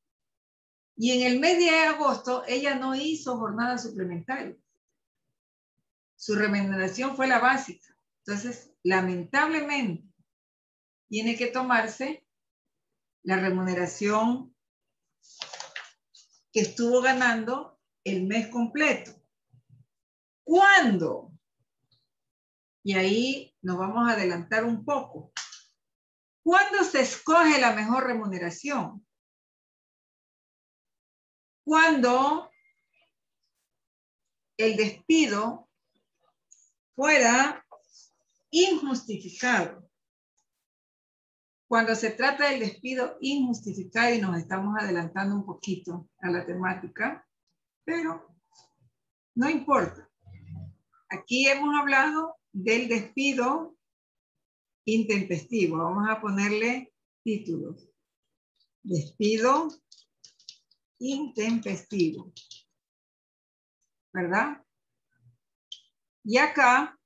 Y en el mes de agosto ella no hizo jornada suplementaria. Su remuneración fue la básica. Entonces, lamentablemente, tiene que tomarse la remuneración que estuvo ganando el mes completo. ¿Cuándo? Y ahí nos vamos a adelantar un poco. ¿Cuándo se escoge la mejor remuneración? Cuando el despido fuera injustificado. Cuando se trata del despido injustificado, y nos estamos adelantando un poquito a la temática, pero no importa. Aquí hemos hablado del despido intempestivo. Vamos a ponerle títulos. Despido intempestivo. ¿Verdad? Y acá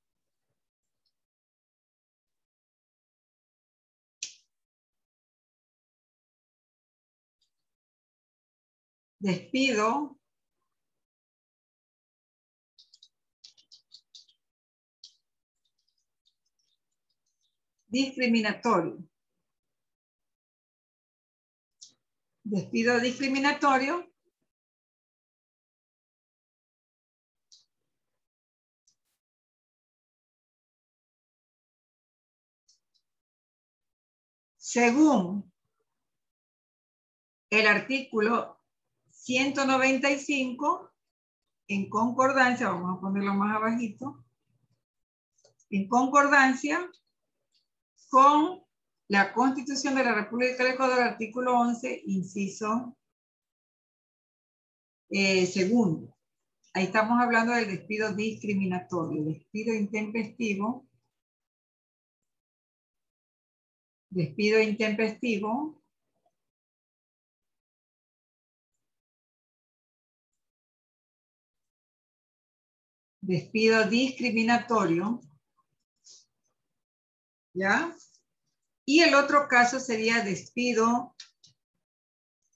despido discriminatorio. Despido discriminatorio según el artículo 195 en concordancia, vamos a ponerlo más abajito, en concordancia con la Constitución de la República del Ecuador, artículo 11, inciso segundo. Ahí estamos hablando del despido discriminatorio, despido intempestivo, despido intempestivo, despido discriminatorio, ¿ya? Y el otro caso sería despido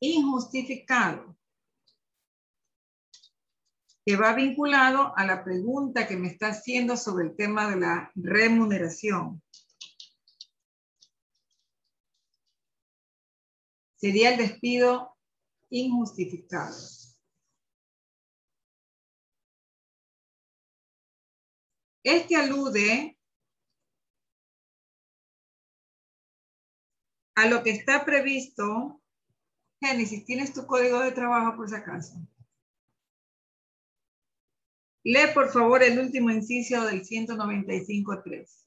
injustificado, que va vinculado a la pregunta que me está haciendo sobre el tema de la remuneración. Sería el despido injustificado. Este alude a lo que está previsto. Génesis, ¿tienes tu código de trabajo por si acaso? Lee por favor el último inciso del 195.3.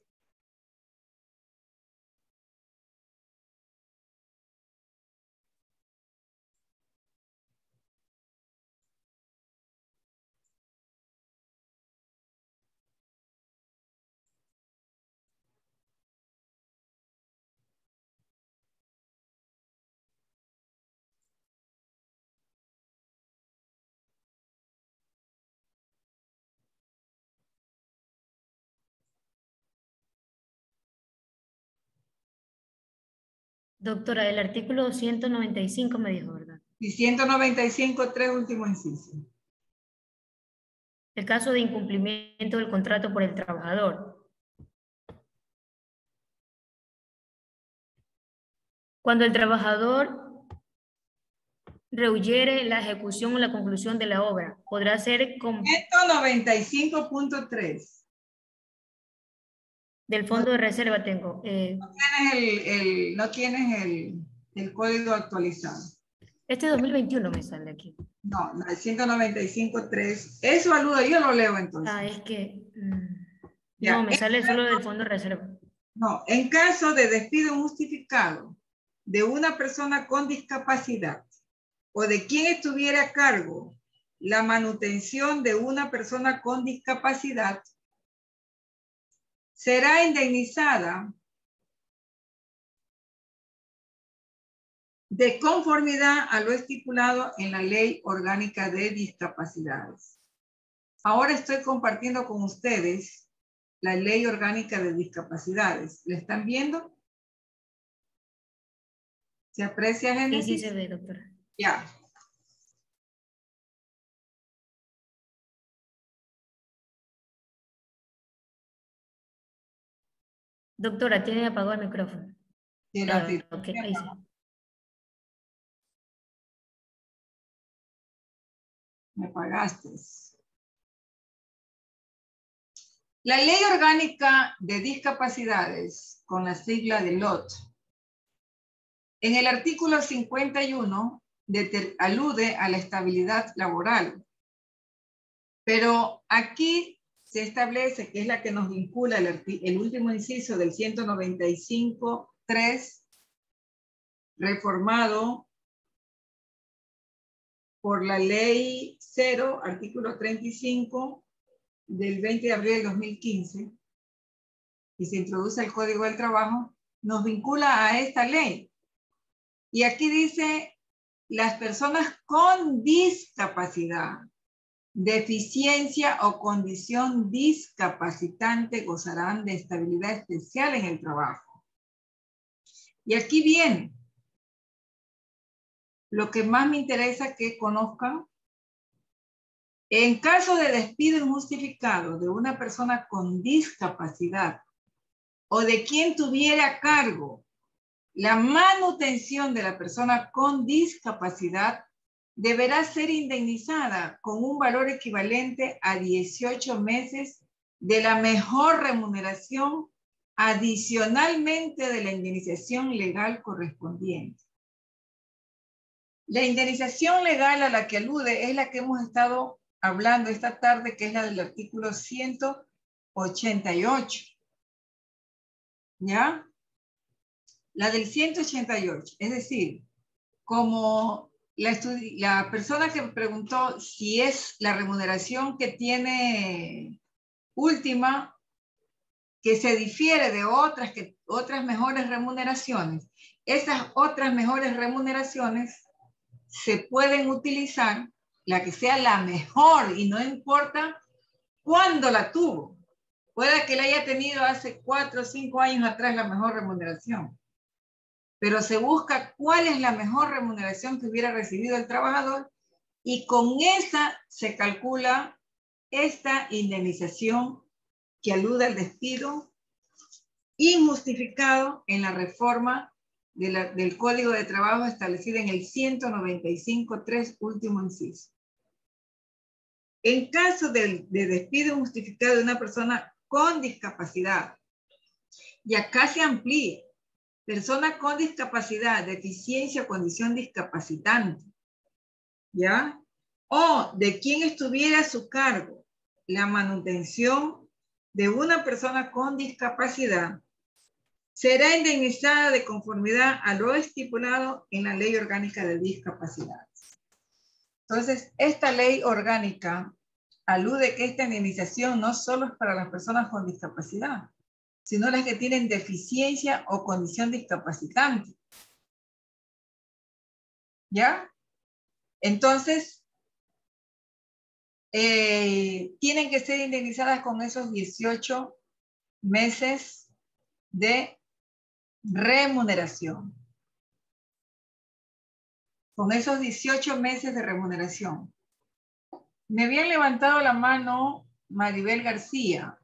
Doctora, el artículo 195 me dijo, ¿verdad? Y 195.3, último inciso. El caso de incumplimiento del contrato por el trabajador. Cuando el trabajador rehuyere la ejecución o la conclusión de la obra, podrá ser con 195.3. del fondo de reserva tengo. No tienes el código actualizado. Este 2021 me sale aquí. No, el 195.3. Eso alude, yo lo leo entonces. Ah, es que Ya, no, me sale solo del fondo de reserva. No, en caso de despido injustificado de una persona con discapacidad o de quien estuviera a cargo la manutención de una persona con discapacidad, será indemnizada de conformidad a lo estipulado en la Ley Orgánica de Discapacidades. Ahora estoy compartiendo con ustedes la Ley Orgánica de Discapacidades. ¿La están viendo? ¿Se aprecia, Génesis? Sí, sí se ve, doctora. Ya. Doctora, tiene apagado el micrófono. Okay, ahí sí. Me pagaste. La Ley Orgánica de Discapacidades, con la sigla de LOT, en el artículo 51 alude a la estabilidad laboral. Pero aquí se establece, que es la que nos vincula el último inciso del 195.3, reformado por la Ley 0, artículo 35, del 20 de abril del 2015, y se introduce el Código del Trabajo, nos vincula a esta ley. Y aquí dice, las personas con discapacidad, deficiencia o condición discapacitante gozarán de estabilidad especial en el trabajo. Y aquí viene lo que más me interesa que conozcan. En caso de despido injustificado de una persona con discapacidad o de quien tuviera a cargo la manutención de la persona con discapacidad, deberá ser indemnizada con un valor equivalente a 18 meses de la mejor remuneración, adicionalmente de la indemnización legal correspondiente. La indemnización legal a la que alude es la que hemos estado hablando esta tarde, que es la del artículo 188. ¿ya? La del 188, es decir, como la persona que preguntó si es la remuneración que tiene última, que se difiere de otras mejores remuneraciones, esas otras mejores remuneraciones se pueden utilizar, la que sea la mejor, y no importa cuándo la tuvo. Puede que la haya tenido hace 4 o 5 años atrás la mejor remuneración, pero se busca cuál es la mejor remuneración que hubiera recibido el trabajador y con esa se calcula esta indemnización que alude al despido injustificado en la reforma del Código de Trabajo establecida en el 195.3, último inciso. En caso de despido injustificado de una persona con discapacidad, y acá se amplía, persona con discapacidad, deficiencia o condición discapacitante, ¿ya? O de quien estuviera a su cargo la manutención de una persona con discapacidad, será indemnizada de conformidad a lo estipulado en la Ley Orgánica de Discapacidades. Entonces, esta ley orgánica alude que esta indemnización no solo es para las personas con discapacidad, sino las que tienen deficiencia o condición discapacitante. ¿Ya? Entonces, tienen que ser indemnizadas con esos 18 meses de remuneración. Con esos 18 meses de remuneración. Me habían levantado la mano Maribel García.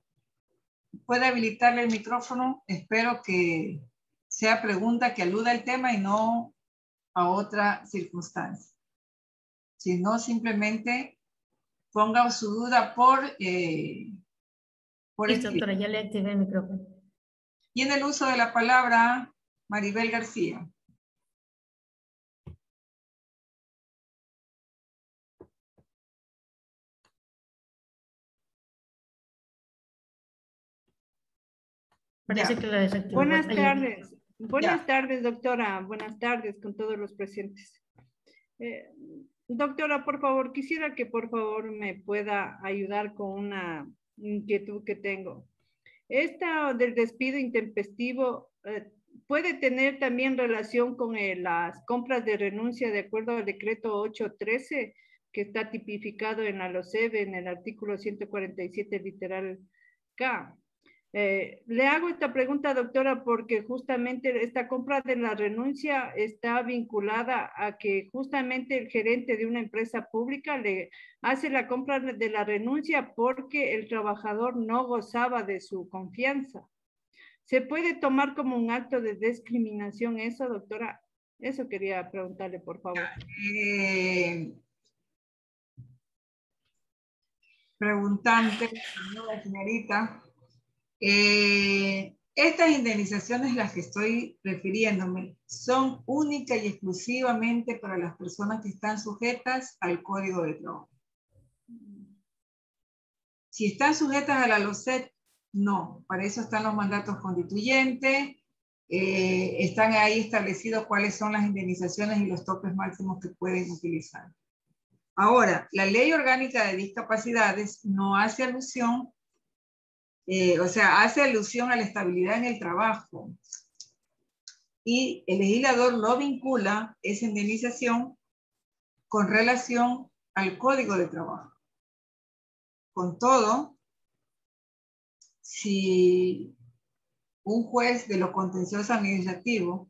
¿Puede habilitarle el micrófono? Espero que sea pregunta que aluda al tema y no a otra circunstancia. Si no, simplemente ponga su duda por Listo, doctora, ya le activé el micrófono. Tiene el uso de la palabra Maribel García. Parece que la desactivó. Buenas tardes. Buenas tardes, doctora. Buenas tardes con todos los presentes. Doctora, por favor, quisiera que por favor me pueda ayudar con una inquietud que tengo. Esta del despido intempestivo puede tener también relación con las compras de renuncia de acuerdo al decreto 813 que está tipificado en la LOCEB en el artículo 147 literal K. Le hago esta pregunta, doctora, porque justamente esta compra de la renuncia está vinculada a que justamente el gerente de una empresa pública le hace la compra de la renuncia porque el trabajador no gozaba de su confianza. ¿Se puede tomar como un acto de discriminación eso, doctora? Eso quería preguntarle, por favor. Preguntante, señorita. Estas indemnizaciones, las que estoy refiriéndome, son única y exclusivamente para las personas que están sujetas al Código de Trabajo. Si están sujetas a la LOCEP, no. Para eso están los mandatos constituyentes, están ahí establecidos cuáles son las indemnizaciones y los topes máximos que pueden utilizar. Ahora, la Ley Orgánica de Discapacidades no hace alusión, hace alusión a la estabilidad en el trabajo. Y el legislador lo vincula, esa indemnización, con relación al Código de Trabajo. Con todo, si un juez de lo contencioso administrativo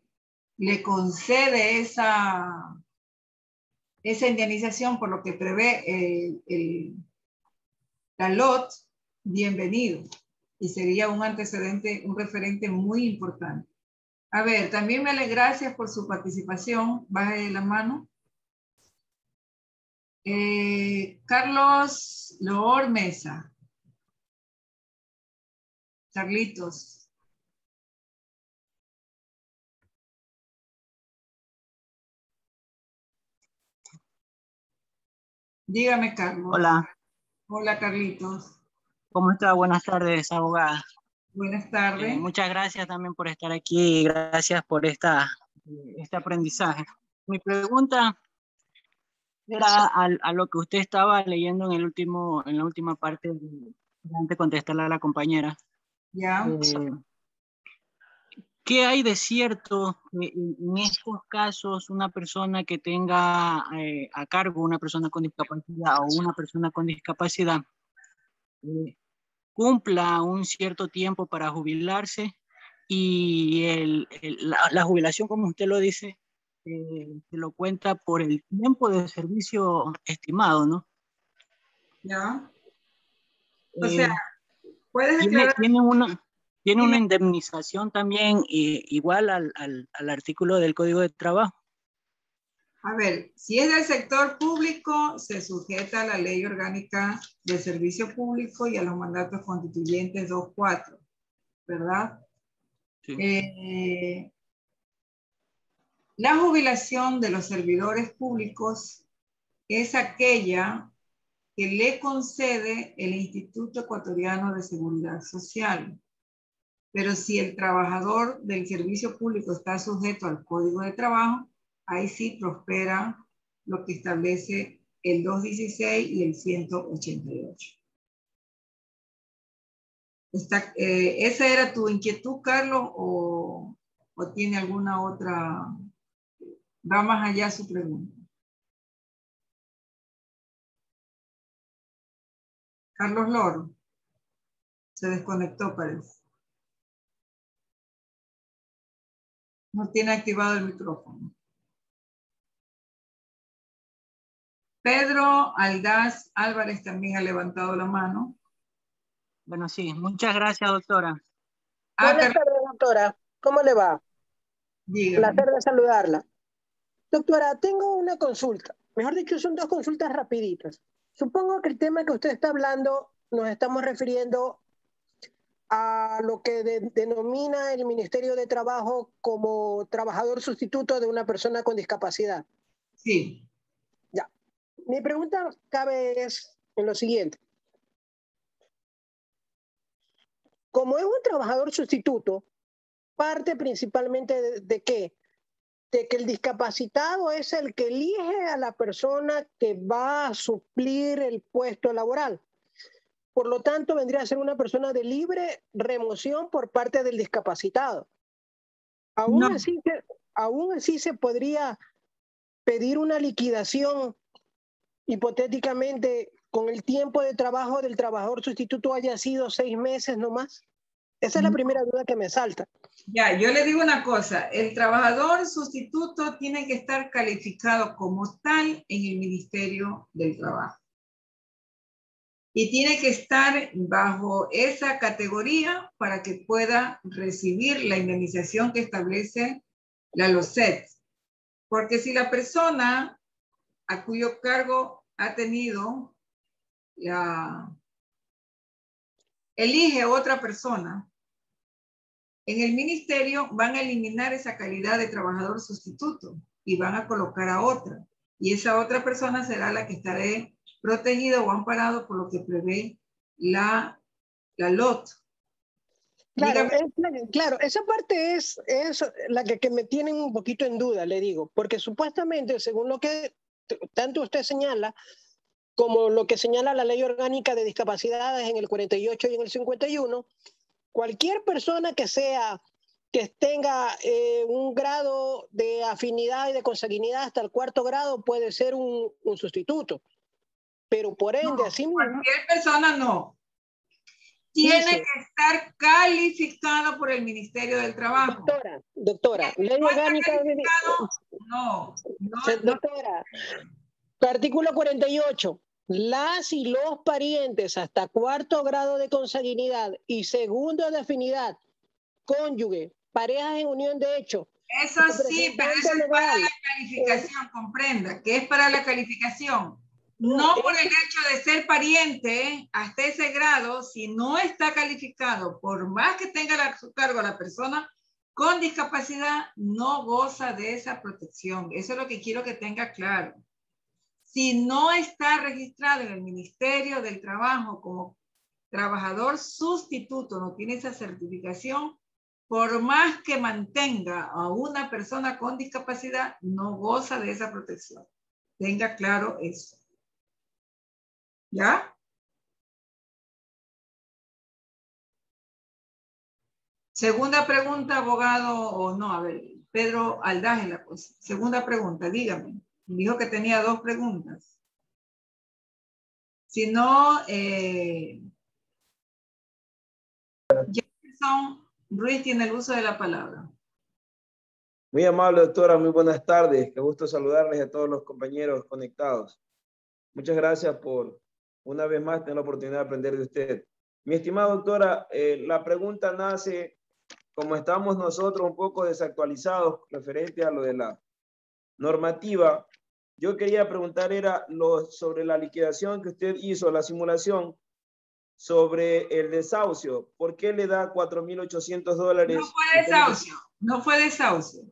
le concede esa indemnización por lo que prevé la LOT, bienvenido. Y sería un antecedente, un referente muy importante. A ver, también me alegra, gracias por su participación. Baje la mano. Carlos Loor Mesa. Carlitos. Dígame, Carlos. Hola. Hola, Carlitos. ¿Cómo está? Buenas tardes, abogada. Buenas tardes. Muchas gracias también por estar aquí. Gracias por este aprendizaje. Mi pregunta era a lo que usted estaba leyendo en la última parte, antes de contestarle a la compañera. Ya. ¿Qué hay de cierto en estos casos una persona que tenga a cargo una persona con discapacidad o una persona con discapacidad cumpla un cierto tiempo para jubilarse y la jubilación, como usted lo dice, se lo cuenta por el tiempo de servicio estimado, ¿no? Ya. O sea, puedes tiene, aclarar. tiene una indemnización también igual al artículo del Código de Trabajo. A ver, si es del sector público, se sujeta a la Ley Orgánica del Servicio Público y a los mandatos constituyentes 2.4, ¿verdad? Sí. La jubilación de los servidores públicos es aquella que le concede el Instituto Ecuatoriano de Seguridad Social. Pero si el trabajador del servicio público está sujeto al Código de Trabajo, ahí sí prospera lo que establece el 216 y el 188. ¿Esa era tu inquietud, Carlos, o tiene alguna otra? Va más allá su pregunta. Carlos Loro. Se desconectó, parece. No tiene activado el micrófono. Pedro Aldaz Álvarez también ha levantado la mano. Bueno, sí. Muchas gracias, doctora. Buenas tardes, doctora. ¿Cómo le va? Dígame. Placer de saludarla. Doctora, tengo una consulta. Mejor dicho, son dos consultas rapiditas. Supongo que el tema que usted está hablando nos estamos refiriendo a lo que denomina el Ministerio de Trabajo como trabajador sustituto de una persona con discapacidad. Sí. Ya. Mi pregunta cabe es en lo siguiente. Como es un trabajador sustituto, parte principalmente de qué? De que el discapacitado es el que elige a la persona que va a suplir el puesto laboral. Por lo tanto, vendría a ser una persona de libre remoción por parte del discapacitado. Aún así se podría pedir una liquidación hipotéticamente con el tiempo de trabajo del trabajador sustituto haya sido 6 meses nomás. Esa es la primera duda que me salta. Ya, yo le digo una cosa, el trabajador sustituto tiene que estar calificado como tal en el Ministerio del Trabajo. Y tiene que estar bajo esa categoría para que pueda recibir la indemnización que establece la LOCET. Porque si la persona a cuyo cargo ha tenido elige otra persona, en el ministerio van a eliminar esa calidad de trabajador sustituto y van a colocar a otra. Y esa otra persona será la que estará protegida o amparado por lo que prevé la LOT. Claro, esa parte es la que me tienen un poquito en duda, le digo, porque supuestamente, según lo que tanto usted señala, como lo que señala la Ley Orgánica de Discapacidades en el 48 y en el 51, cualquier persona que tenga un grado de afinidad y de consanguinidad hasta el 4º grado puede ser un sustituto. Pero por ende, no, así mismo... Cualquier persona no. Tiene que estar calificado por el Ministerio del Trabajo. Doctora, Ley Orgánica... Doctora, artículo 48. Las y los parientes hasta 4º grado de consanguinidad y 2º de afinidad, cónyuge, parejas en unión de hecho. Eso sí, pero eso es para la calificación, comprenda, que es para la calificación. No por el hecho de ser pariente hasta ese grado, si no está calificado, por más que tenga a su cargo la persona con discapacidad, no goza de esa protección. Eso es lo que quiero que tenga claro. Si no está registrado en el Ministerio del Trabajo como trabajador sustituto no tiene esa certificación, por más que mantenga a una persona con discapacidad, no goza de esa protección. Tenga claro eso. ¿Ya? Segunda pregunta, abogado, o no, a ver, Pedro Aldágela, pues. Segunda pregunta, dígame. Dijo que tenía 2 preguntas. Si no, Jefferson Ruiz tiene el uso de la palabra. Muy amable, doctora, muy buenas tardes. Qué gusto saludarles a todos los compañeros conectados. Muchas gracias por una vez más tener la oportunidad de aprender de usted. Mi estimada doctora, la pregunta nace, como estamos nosotros un poco desactualizados referente a lo de la normativa, yo quería preguntar sobre la liquidación que usted hizo, la simulación sobre el desahucio. ¿Por qué le da $4,800? No fue desahucio, no fue desahucio.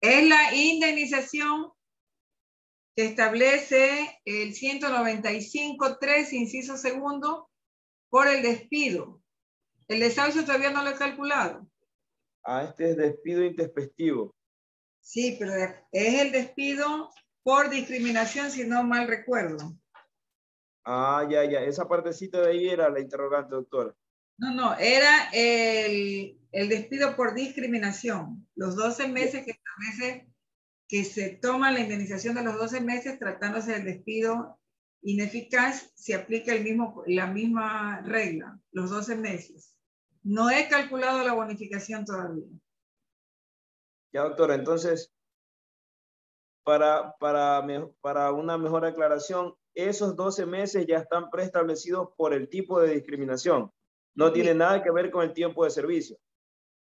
Es la indemnización que establece el 195.3, inciso segundo, por el despido. El desahucio todavía no lo he calculado. Ah, este es despido intempestivo. Sí, pero es el despido por discriminación, si no mal recuerdo. Ah, ya. Esa partecita de ahí era la interrogante, doctora. No, era el despido por discriminación. Los 12 meses que establece que se toma la indemnización de los 12 meses tratándose del despido ineficaz, se aplica la misma regla, los 12 meses. No he calculado la bonificación todavía. Ya, doctora, entonces, para una mejor aclaración, esos 12 meses ya están preestablecidos por el tipo de discriminación. No tiene nada que ver con el tiempo de servicio.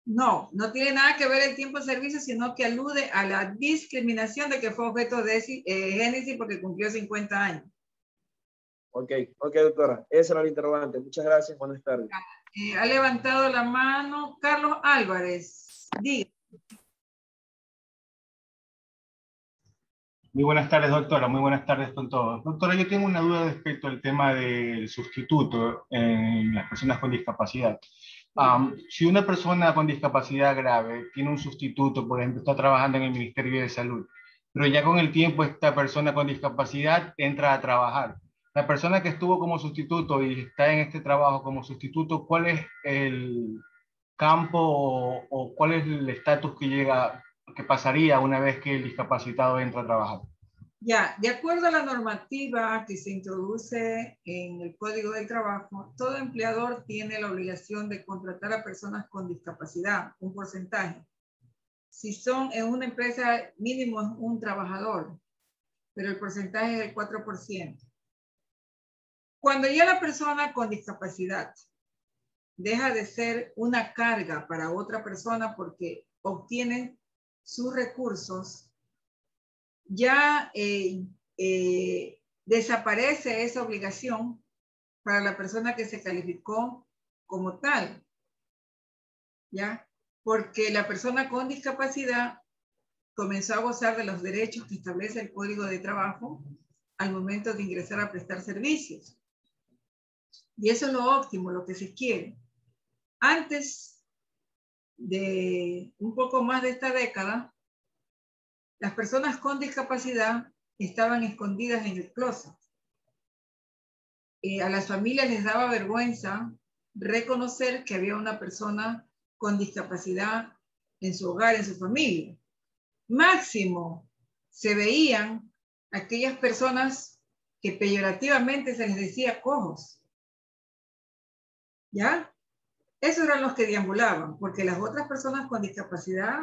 No, no tiene nada que ver el tiempo de servicio, sino que alude a la discriminación de que fue objeto de génesis porque cumplió 50 años. Ok, doctora. Esa era la interrogante. Muchas gracias. Buenas tardes. Ha levantado la mano Carlos Álvarez. Diga. Muy buenas tardes, doctora. Muy buenas tardes con todos. Doctora, yo tengo una duda respecto al tema del sustituto en las personas con discapacidad. Si una persona con discapacidad grave tiene un sustituto, por ejemplo, está trabajando en el Ministerio de Salud, pero ya con el tiempo esta persona con discapacidad entra a trabajar. La persona que estuvo como sustituto y está en este trabajo como sustituto, ¿cuál es el campo o cuál es el estatus que pasaría una vez que el discapacitado entra a trabajar? Ya, de acuerdo a la normativa que se introduce en el Código del Trabajo, todo empleador tiene la obligación de contratar a personas con discapacidad, un porcentaje. Si son en una empresa, mínimo es un trabajador, pero el porcentaje es el 4%. Cuando ya la persona con discapacidad deja de ser una carga para otra persona porque obtiene sus recursos, ya desaparece esa obligación para la persona que se calificó como tal, ¿ya? Porque la persona con discapacidad comenzó a gozar de los derechos que establece el Código de Trabajo al momento de ingresar a prestar servicios. Y eso es lo óptimo, lo que se quiere. Antes de un poco más de esta década, las personas con discapacidad estaban escondidas en el closet. A las familias les daba vergüenza reconocer que había una persona con discapacidad en su hogar, en su familia. Máximo se veían aquellas personas que peyorativamente se les decía cojos. ¿Ya? Esos eran los que deambulaban, porque las otras personas con discapacidad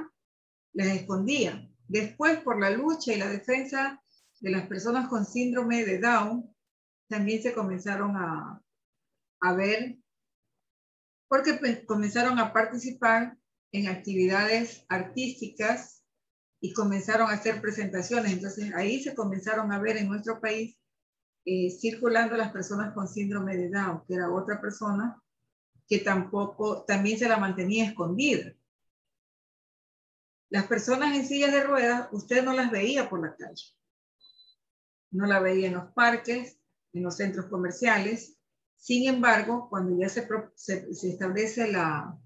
les escondían. Después, por la lucha y la defensa de las personas con síndrome de Down, también se comenzaron a ver, porque comenzaron a participar en actividades artísticas y comenzaron a hacer presentaciones. Entonces, ahí se comenzaron a ver en nuestro país circulando las personas con síndrome de Down, que era otra persona que también se la mantenía escondida. Las personas en sillas de ruedas, usted no las veía por la calle. No la veía en los parques, en los centros comerciales. Sin embargo, cuando ya se establece la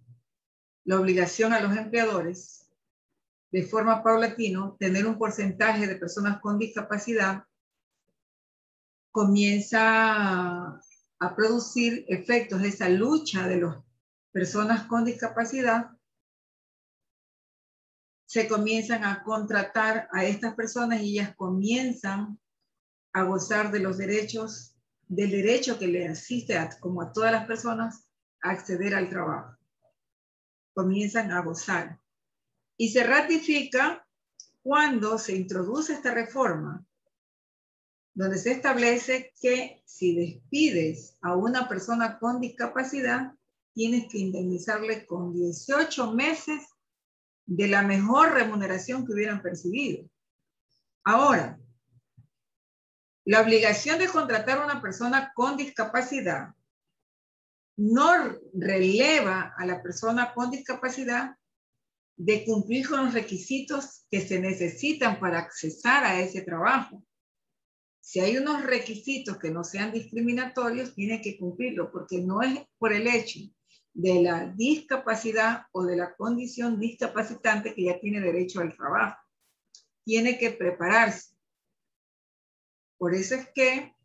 obligación a los empleadores, de forma paulatina, tener un porcentaje de personas con discapacidad, comienza a producir efectos de esa lucha de las personas con discapacidad. Se comienzan a contratar a estas personas y ellas comienzan a gozar de los derechos, del derecho que le asiste como a todas las personas a acceder al trabajo. Comienzan a gozar. Y se ratifica cuando se introduce esta reforma, donde se establece que si despides a una persona con discapacidad, tienes que indemnizarle con 18 meses de la mejor remuneración que hubieran percibido. Ahora, la obligación de contratar a una persona con discapacidad no releva a la persona con discapacidad de cumplir con los requisitos que se necesitan para accesar a ese trabajo. Si hay unos requisitos que no sean discriminatorios, tiene que cumplirlo, porque no es por el hecho de la discapacidad o de la condición discapacitante que ya tiene derecho al trabajo. Tiene que prepararse. Por eso es que,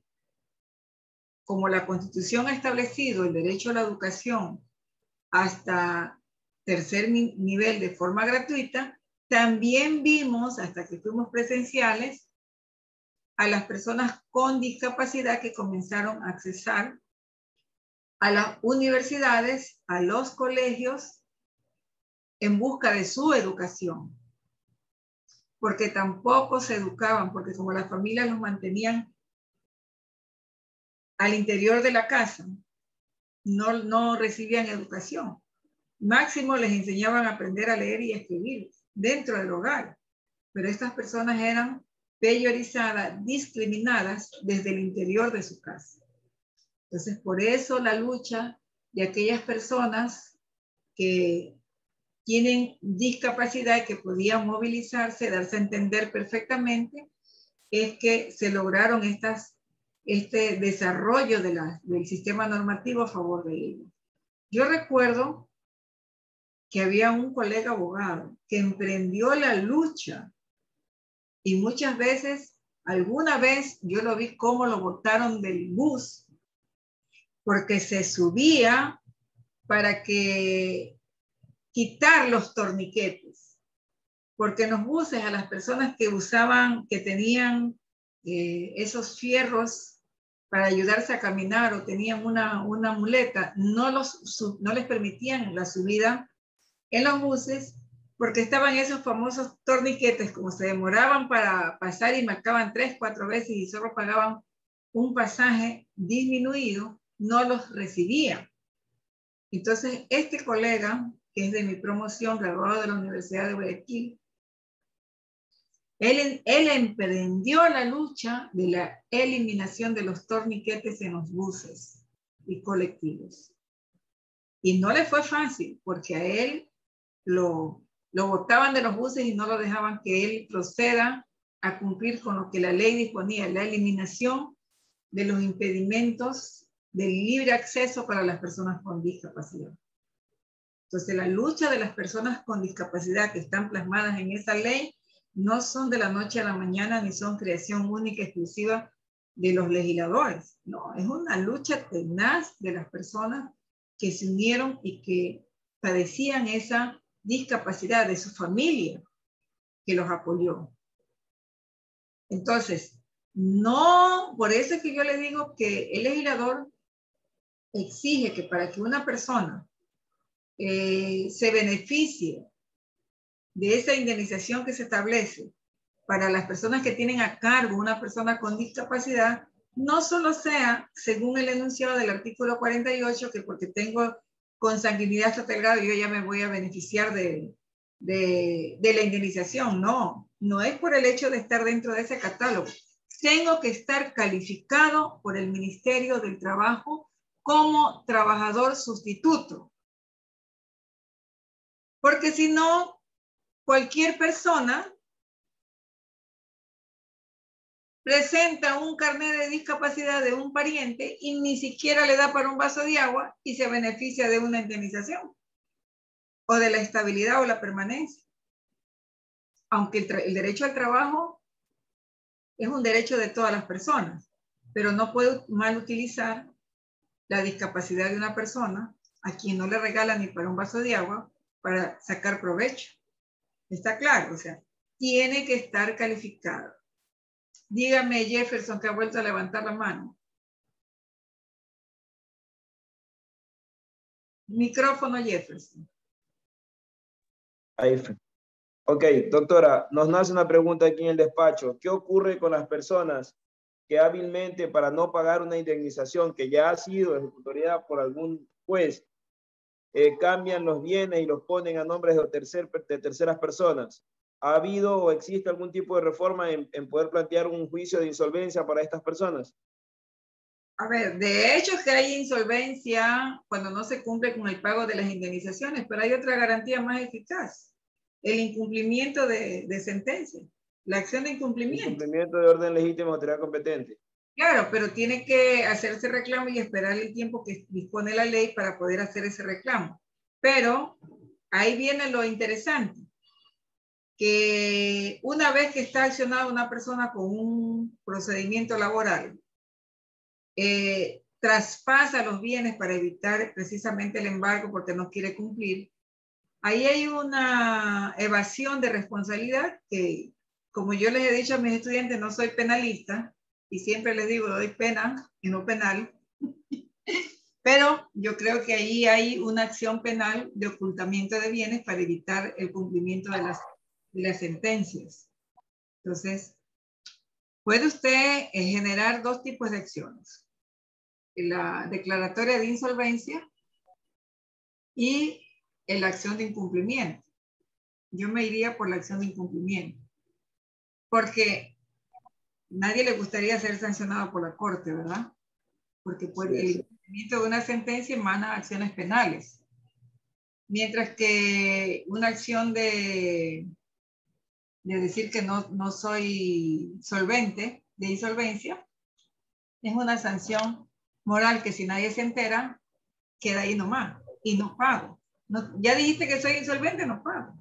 como la Constitución ha establecido el derecho a la educación hasta tercer nivel de forma gratuita, también vimos, hasta que fuimos presenciales, a las personas con discapacidad que comenzaron a accesar a las universidades, a los colegios, en busca de su educación. Porque tampoco se educaban, porque como las familias los mantenían al interior de la casa, no recibían educación. Máximo les enseñaban a aprender a leer y a escribir dentro del hogar. Pero estas personas eran peyorizadas, discriminadas desde el interior de su casa. Entonces, por eso la lucha de aquellas personas que tienen discapacidad y que podían movilizarse, darse a entender perfectamente, es que se lograron este desarrollo del sistema normativo a favor de ellos. Yo recuerdo que había un colega abogado que emprendió la lucha y muchas veces, alguna vez yo lo vi cómo lo botaron del bus porque se subía para quitar los torniquetes. Porque en los buses a las personas que tenían esos fierros para ayudarse a caminar o tenían una muleta, no les permitían la subida en los buses porque estaban esos famosos torniquetes, como se demoraban para pasar y marcaban 3, 4 veces y solo pagaban un pasaje disminuido, no los recibían. Entonces, este colega, que es de mi promoción, graduado de la Universidad de Guayaquil, él emprendió la lucha de la eliminación de los torniquetes en los buses y colectivos. Y no le fue fácil, porque a él lo botaban de los buses y no lo dejaban que él proceda a cumplir con lo que la ley disponía, la eliminación de los impedimentos del libre acceso para las personas con discapacidad. Entonces, la lucha de las personas con discapacidad que están plasmadas en esa ley no son de la noche a la mañana ni son creación única y exclusiva de los legisladores. No, es una lucha tenaz de las personas que se unieron y que padecían esa discapacidad, de su familia que los apoyó. Entonces, no, por eso es que yo le digo que el legislador exige que para que una persona se beneficie de esa indemnización que se establece para las personas que tienen a cargo una persona con discapacidad, no solo sea, según el enunciado del artículo 48, que porque tengo consanguinidad hasta tal grado yo ya me voy a beneficiar de la indemnización. No es por el hecho de estar dentro de ese catálogo. Tengo que estar calificado por el Ministerio del Trabajo como trabajador sustituto. Porque si no, cualquier persona presenta un carnet de discapacidad de un pariente y ni siquiera le da para un vaso de agua y se beneficia de una indemnización o de la estabilidad o la permanencia. Aunque el derecho al trabajo es un derecho de todas las personas, pero no puede mal utilizar la discapacidad de una persona a quien no le regala ni para un vaso de agua para sacar provecho. ¿Está claro? O sea, tiene que estar calificado. Dígame, Jefferson, que ha vuelto a levantar la mano. Micrófono, Jefferson. Ahí fue. Ok, doctora, nos nace una pregunta aquí en el despacho. ¿Qué ocurre con las personas que hábilmente, para no pagar una indemnización que ya ha sido ejecutoriada por algún juez, cambian los bienes y los ponen a nombres de terceras personas? ¿Ha habido o existe algún tipo de reforma en poder plantear un juicio de insolvencia para estas personas? A ver, de hecho que hay insolvencia cuando no se cumple con el pago de las indemnizaciones, pero hay otra garantía más eficaz: el incumplimiento de sentencia, la acción de incumplimiento. Incumplimiento de orden legítimo de autoridad competente. Claro, pero tiene que hacerse reclamo y esperar el tiempo que dispone la ley para poder hacer ese reclamo. Pero ahí viene lo interesante, que una vez que está accionada una persona con un procedimiento laboral, traspasa los bienes para evitar precisamente el embargo porque no quiere cumplir, ahí hay una evasión de responsabilidad que, como yo les he dicho a mis estudiantes, no soy penalista y siempre les digo, doy pena y no penal, pero yo creo que ahí hay una acción penal de ocultamiento de bienes para evitar el cumplimiento de las sentencias. Entonces, puede usted generar dos tipos de acciones: la declaratoria de insolvencia y la acción de incumplimiento. Yo me iría por la acción de incumplimiento, porque nadie le gustaría ser sancionado por la corte, ¿verdad? Porque pues, el incumplimiento de una sentencia emana acciones penales, mientras que una acción de decir que no soy solvente, de insolvencia, es una sanción moral que si nadie se entera, queda ahí nomás y no pago. No, ya dijiste que soy insolvente, no pago.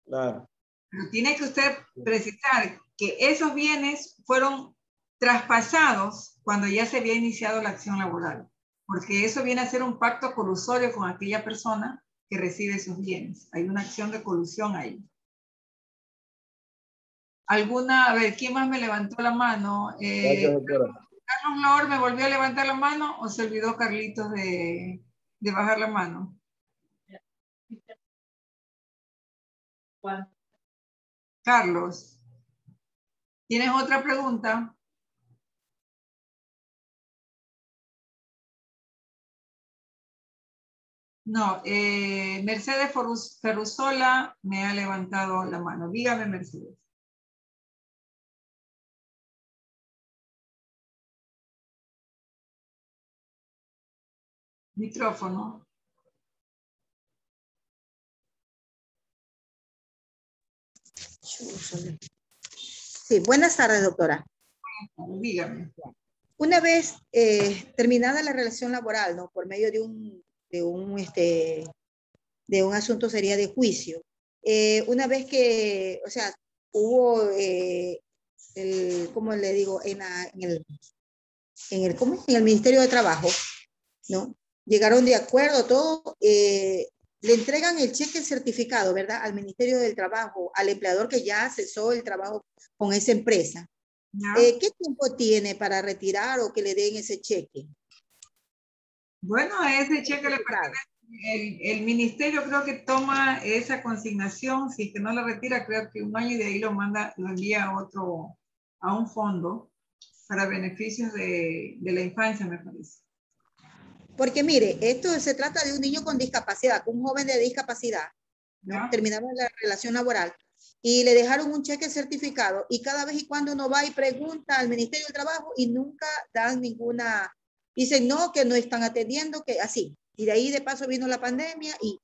Claro. Pero tiene que usted precisar que esos bienes fueron traspasados cuando ya se había iniciado la acción laboral, porque eso viene a ser un pacto colusorio con aquella persona que recibe esos bienes. Hay una acción de colusión ahí. A ver, ¿quién más me levantó la mano? Gracias, doctora. ¿Carlos Laur me volvió a levantar la mano o se olvidó Carlitos de bajar la mano? Carlos, ¿tienes otra pregunta? No, Mercedes Ferrusola me ha levantado la mano. Dígame, Mercedes. Micrófono. Sí, buenas tardes, doctora. Dígame. Una vez terminada la relación laboral, ¿no? Por medio de un asunto sería de juicio. Una vez que, o sea, hubo ¿cómo le digo? En el Ministerio de Trabajo, ¿no? Llegaron de acuerdo, todo, le entregan el cheque certificado, ¿verdad? Al Ministerio del Trabajo, al empleador que ya cesó el trabajo con esa empresa. ¿No? ¿Qué tiempo tiene para retirar o que le den ese cheque? Bueno, ese cheque le pertenece. El ministerio creo que toma esa consignación, si es que no la retira, creo que un año y de ahí lo envía a un fondo para beneficios de la infancia, me parece. Porque mire, esto se trata de un niño con discapacidad, un joven de discapacidad, ¿no? Terminaron la relación laboral y le dejaron un cheque certificado y cada vez y cuando uno va y pregunta al Ministerio del Trabajo y nunca dan ninguna, dicen no, que no están atendiendo, que así. Y de ahí de paso vino la pandemia y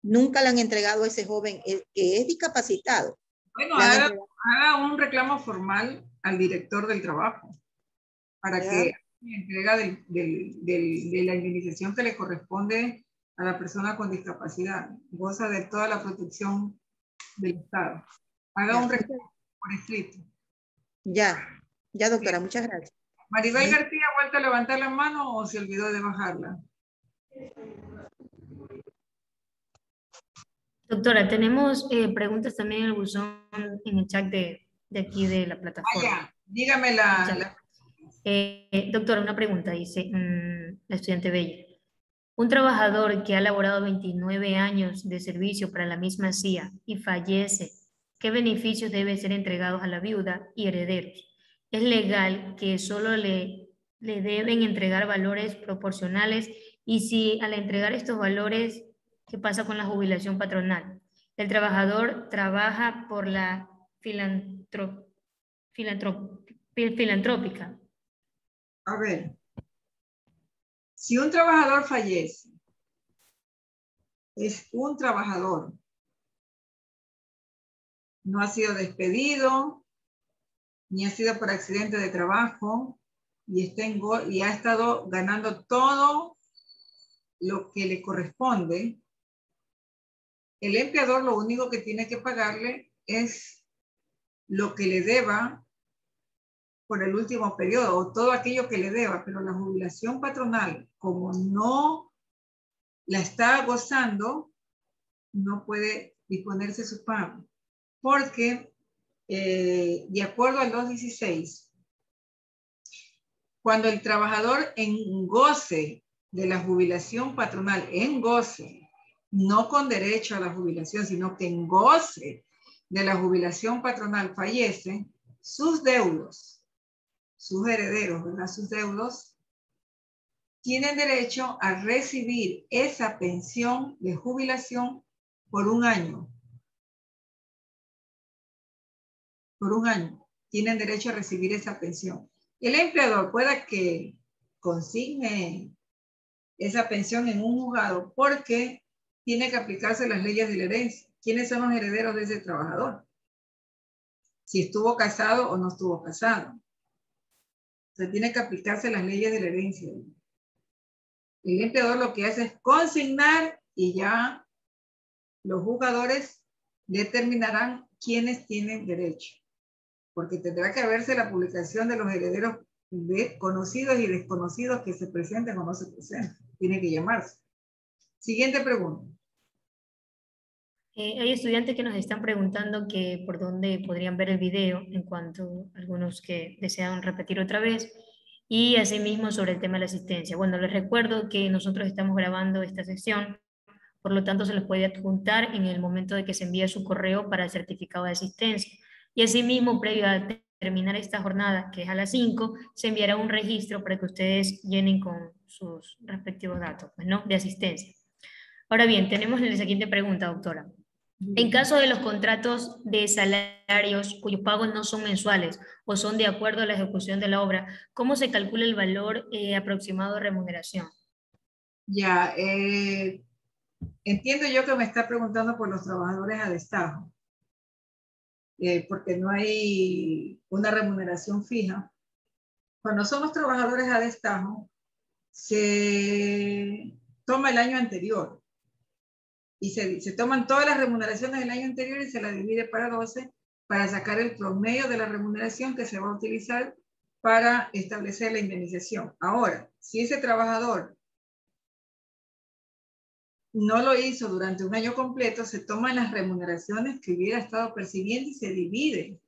nunca le han entregado a ese joven que es discapacitado. Bueno, haga un reclamo formal al director del trabajo para que entrega de la indemnización que le corresponde a la persona con discapacidad. Goza de toda la protección del Estado. Haga un reclamo por escrito. Ya, doctora, muchas gracias. Maribel García, ¿ha vuelto a levantar la mano o se olvidó de bajarla? Doctora, tenemos preguntas también en el buzón, en el chat de aquí de la plataforma. Dígame doctora, una pregunta, dice la estudiante Bella. Un trabajador que ha laborado 29 años de servicio para la misma CIA y fallece, ¿qué beneficios deben ser entregados a la viuda y herederos? ¿Es legal que solo le deben entregar valores proporcionales? Y si al entregar estos valores, ¿qué pasa con la jubilación patronal? El trabajador trabaja por la filantrópica. A ver, si un trabajador fallece, es un trabajador, no ha sido despedido, ni ha sido por accidente de trabajo, y ha estado ganando todo lo que le corresponde, el empleador lo único que tiene que pagarle es lo que le deba por el último periodo, o todo aquello que le deba, pero la jubilación patronal, como no la está gozando, no puede disponerse su pago, porque de acuerdo al 216, cuando el trabajador en goce de la jubilación patronal, en goce, no con derecho a la jubilación, sino que en goce de la jubilación patronal fallece, sus deudos, sus herederos, ¿verdad? Sus deudos, tienen derecho a recibir esa pensión de jubilación por un año. Por un año tienen derecho a recibir esa pensión. El empleador pueda que consigne esa pensión en un juzgado porque tiene que aplicarse las leyes de la herencia. ¿Quiénes son los herederos de ese trabajador? Si estuvo casado o no estuvo casado. O sea, tiene que aplicarse las leyes de la herencia. El empleador lo que hace es consignar y ya los juzgadores determinarán quiénes tienen derecho. Porque tendrá que haberse la publicación de los herederos conocidos y desconocidos que se presenten o no se presenten. Tiene que llamarse. Siguiente pregunta. Hay estudiantes que nos están preguntando que por dónde podrían ver el video, en cuanto a algunos que desean repetir otra vez, y asimismo sobre el tema de la asistencia. Bueno, les recuerdo que nosotros estamos grabando esta sesión, por lo tanto se les puede adjuntar en el momento de que se envíe su correo para el certificado de asistencia. Y asimismo, previo a terminar esta jornada, que es a las 5, se enviará un registro para que ustedes llenen con sus respectivos datos, pues, ¿no?, de asistencia. Ahora bien, tenemos la siguiente pregunta, doctora. En caso de los contratos de salarios cuyos pagos no son mensuales o son de acuerdo a la ejecución de la obra, ¿cómo se calcula el valor aproximado de remuneración? Ya, entiendo yo que me está preguntando por los trabajadores a destajo, porque no hay una remuneración fija. Cuando son los trabajadores a destajo, se toma el año anterior y se toman todas las remuneraciones del año anterior y se las divide para 12 para sacar el promedio de la remuneración que se va a utilizar para establecer la indemnización. Ahora, si ese trabajador no lo hizo durante un año completo, se toman las remuneraciones que hubiera estado percibiendo y se divide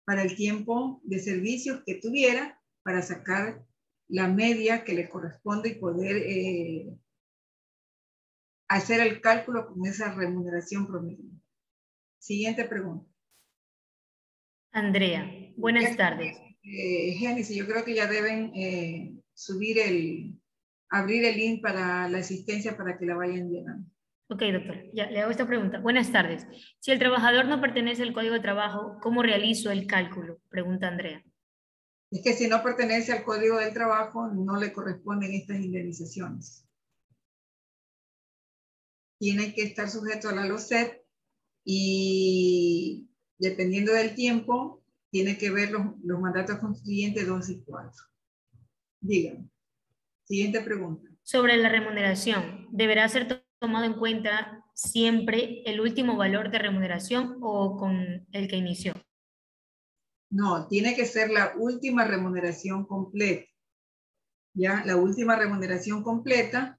para el tiempo de servicios que tuviera para sacar la media que le corresponde y poder hacer el cálculo con esa remuneración promedio. Siguiente pregunta. Andrea, buenas tardes. Génesis, yo creo que ya deben abrir el link para la asistencia para que la vayan llenando. Ok, doctora, ya le hago esta pregunta. Buenas tardes. Si el trabajador no pertenece al Código de Trabajo, ¿cómo realizo el cálculo? Pregunta Andrea. Es que si no pertenece al Código del Trabajo, no le corresponden estas indemnizaciones. Tiene que estar sujeto a la LOCEP y dependiendo del tiempo, tiene que ver los mandatos constituyentes 2 y 4. Díganme. Siguiente pregunta. Sobre la remuneración, ¿deberá ser tomado en cuenta siempre el último valor de remuneración o con el que inició? No, tiene que ser la última remuneración completa. Ya, la última remuneración completa,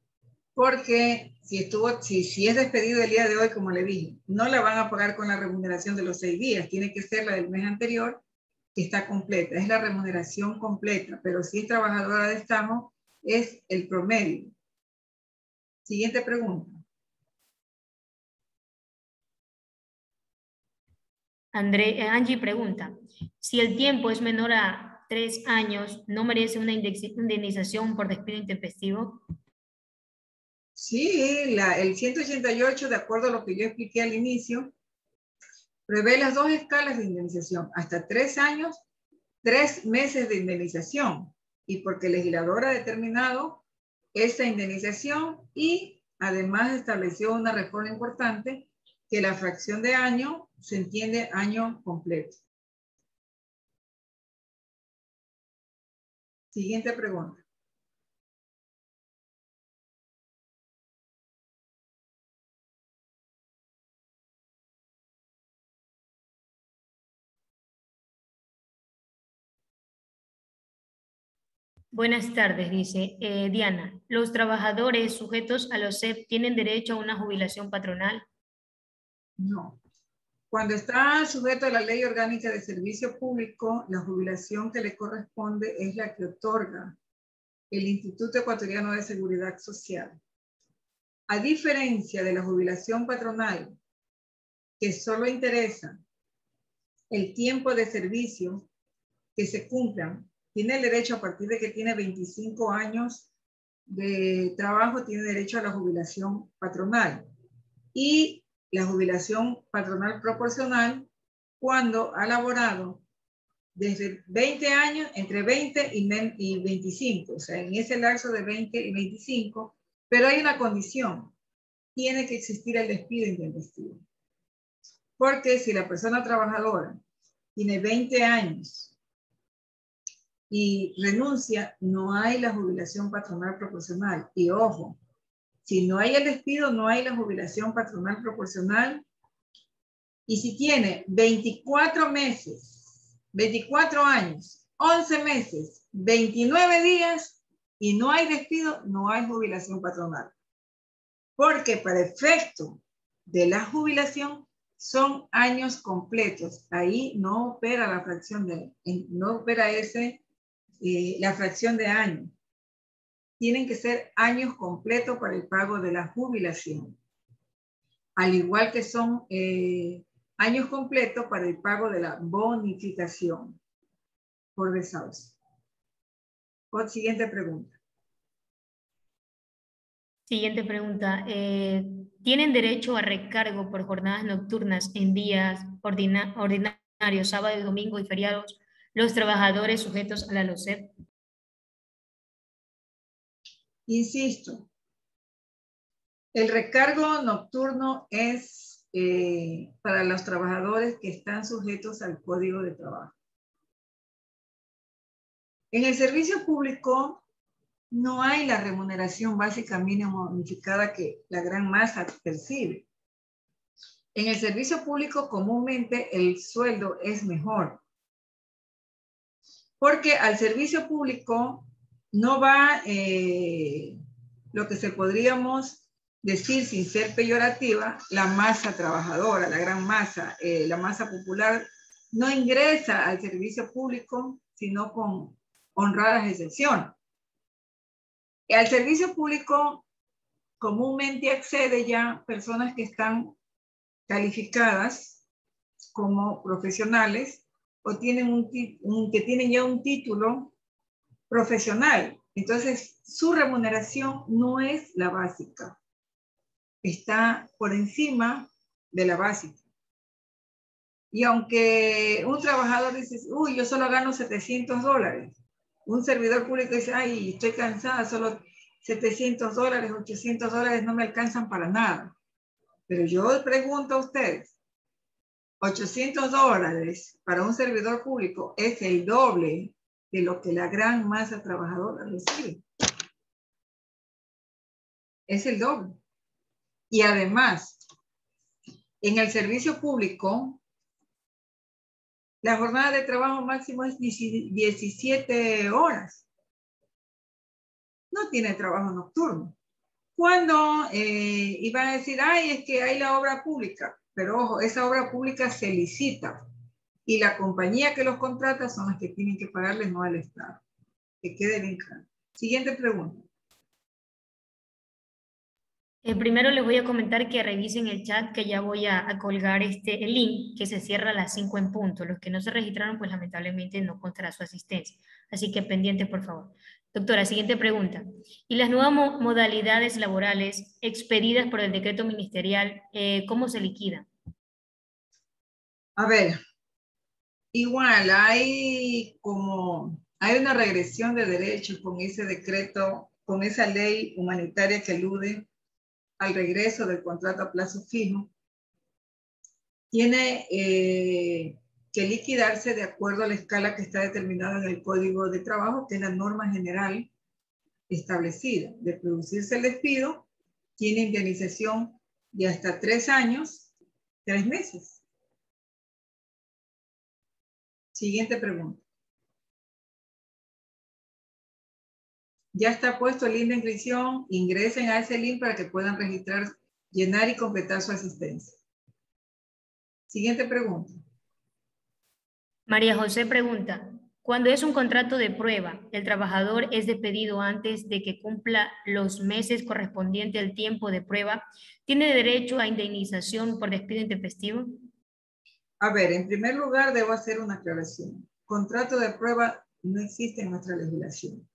porque si es despedido el día de hoy, como le dije, no la van a pagar con la remuneración de los 6 días, tiene que ser la del mes anterior, que está completa, es la remuneración completa, pero si es trabajadora de Estado, es el promedio. Siguiente pregunta. Angie pregunta, si el tiempo es menor a 3 años, ¿no merece una indemnización por despido intempestivo? Sí, el 188, de acuerdo a lo que yo expliqué al inicio, prevé las 2 escalas de indemnización, hasta 3 años, 3 meses de indemnización, y porque el legislador ha determinado esta indemnización y además estableció una reforma importante, que la fracción de año se entiende año completo. Siguiente pregunta. Buenas tardes, dice Diana. ¿Los trabajadores sujetos a los CEP tienen derecho a una jubilación patronal? No. Cuando está sujeto a la Ley Orgánica de Servicio Público, la jubilación que le corresponde es la que otorga el Instituto Ecuatoriano de Seguridad Social. A diferencia de la jubilación patronal, que solo interesa el tiempo de servicio que se cumplan, tiene el derecho a partir de que tiene 25 años de trabajo, tiene derecho a la jubilación patronal. Y la jubilación patronal proporcional cuando ha laborado desde 20 años, entre 20 y 25, o sea, en ese lapso de 20 y 25, pero hay una condición, tiene que existir el despido intempestivo. Porque si la persona trabajadora tiene 20 años y renuncia, no hay la jubilación patronal proporcional. Y ojo, si no hay el despido, no hay la jubilación patronal proporcional. Y si tiene 24 meses, 24 años, 11 meses, 29 días y no hay despido, no hay jubilación patronal. Porque para efecto de la jubilación son años completos. Ahí no opera la fracción de, no opera la fracción de año. Tienen que ser años completos para el pago de la jubilación. Al igual que son años completos para el pago de la bonificación por desahucio. Siguiente pregunta. Siguiente pregunta. ¿Tienen derecho a recargo por jornadas nocturnas en días ordinarios, sábado, domingo y feriados los trabajadores sujetos a la LOCEP? Insisto, el recargo nocturno es para los trabajadores que están sujetos al Código de Trabajo. En el servicio público no hay la remuneración básica mínima unificada que la gran masa percibe. En el servicio público comúnmente el sueldo es mejor. Porque al servicio público no va lo que se podríamos decir sin ser peyorativa, la masa trabajadora, la gran masa, la masa popular no ingresa al servicio público sino con honradas excepciones. Al servicio público comúnmente accede ya personas que están calificadas como profesionales o tienen que tienen ya un título profesional. Entonces, su remuneración no es la básica. Está por encima de la básica. Y aunque un trabajador dice, uy, yo solo gano $700, un servidor público dice, ay, estoy cansada, solo $700, $800 no me alcanzan para nada. Pero yo pregunto a ustedes, $800 para un servidor público es el doble de lo que la gran masa trabajadora recibe. Es el doble. Y además, en el servicio público, la jornada de trabajo máximo es 17 horas. No tiene trabajo nocturno. Cuando iban a decir, ay, es que hay la obra pública, pero ojo, esa obra pública se licita y la compañía que los contrata son las que tienen que pagarles, no al Estado. Que quede bien claro. Siguiente pregunta. Primero les voy a comentar que revisen el chat, que ya voy a colgar el link que se cierra a las 5 en punto. Los que no se registraron, pues lamentablemente no constará su asistencia. Así que pendientes, por favor. Doctora, siguiente pregunta. ¿Y las nuevas modalidades laborales expedidas por el decreto ministerial, cómo se liquidan? A ver, igual hay una regresión de derechos con ese decreto, con esa ley humanitaria que alude al regreso del contrato a plazo fijo. Tiene que liquidarse de acuerdo a la escala que está determinada en el Código de Trabajo, que es la norma general establecida. De producirse el despido, tiene indemnización de hasta 3 años, 3 meses. Siguiente pregunta. Ya está puesto el link de inscripción. Ingresen a ese link para que puedan registrar, llenar y completar su asistencia. Siguiente pregunta. María José pregunta, cuando es un contrato de prueba, el trabajador es despedido antes de que cumpla los meses correspondientes al tiempo de prueba, ¿tiene derecho a indemnización por despido intempestivo? A ver, en primer lugar debo hacer una aclaración. Contrato de prueba no existe en nuestra legislación.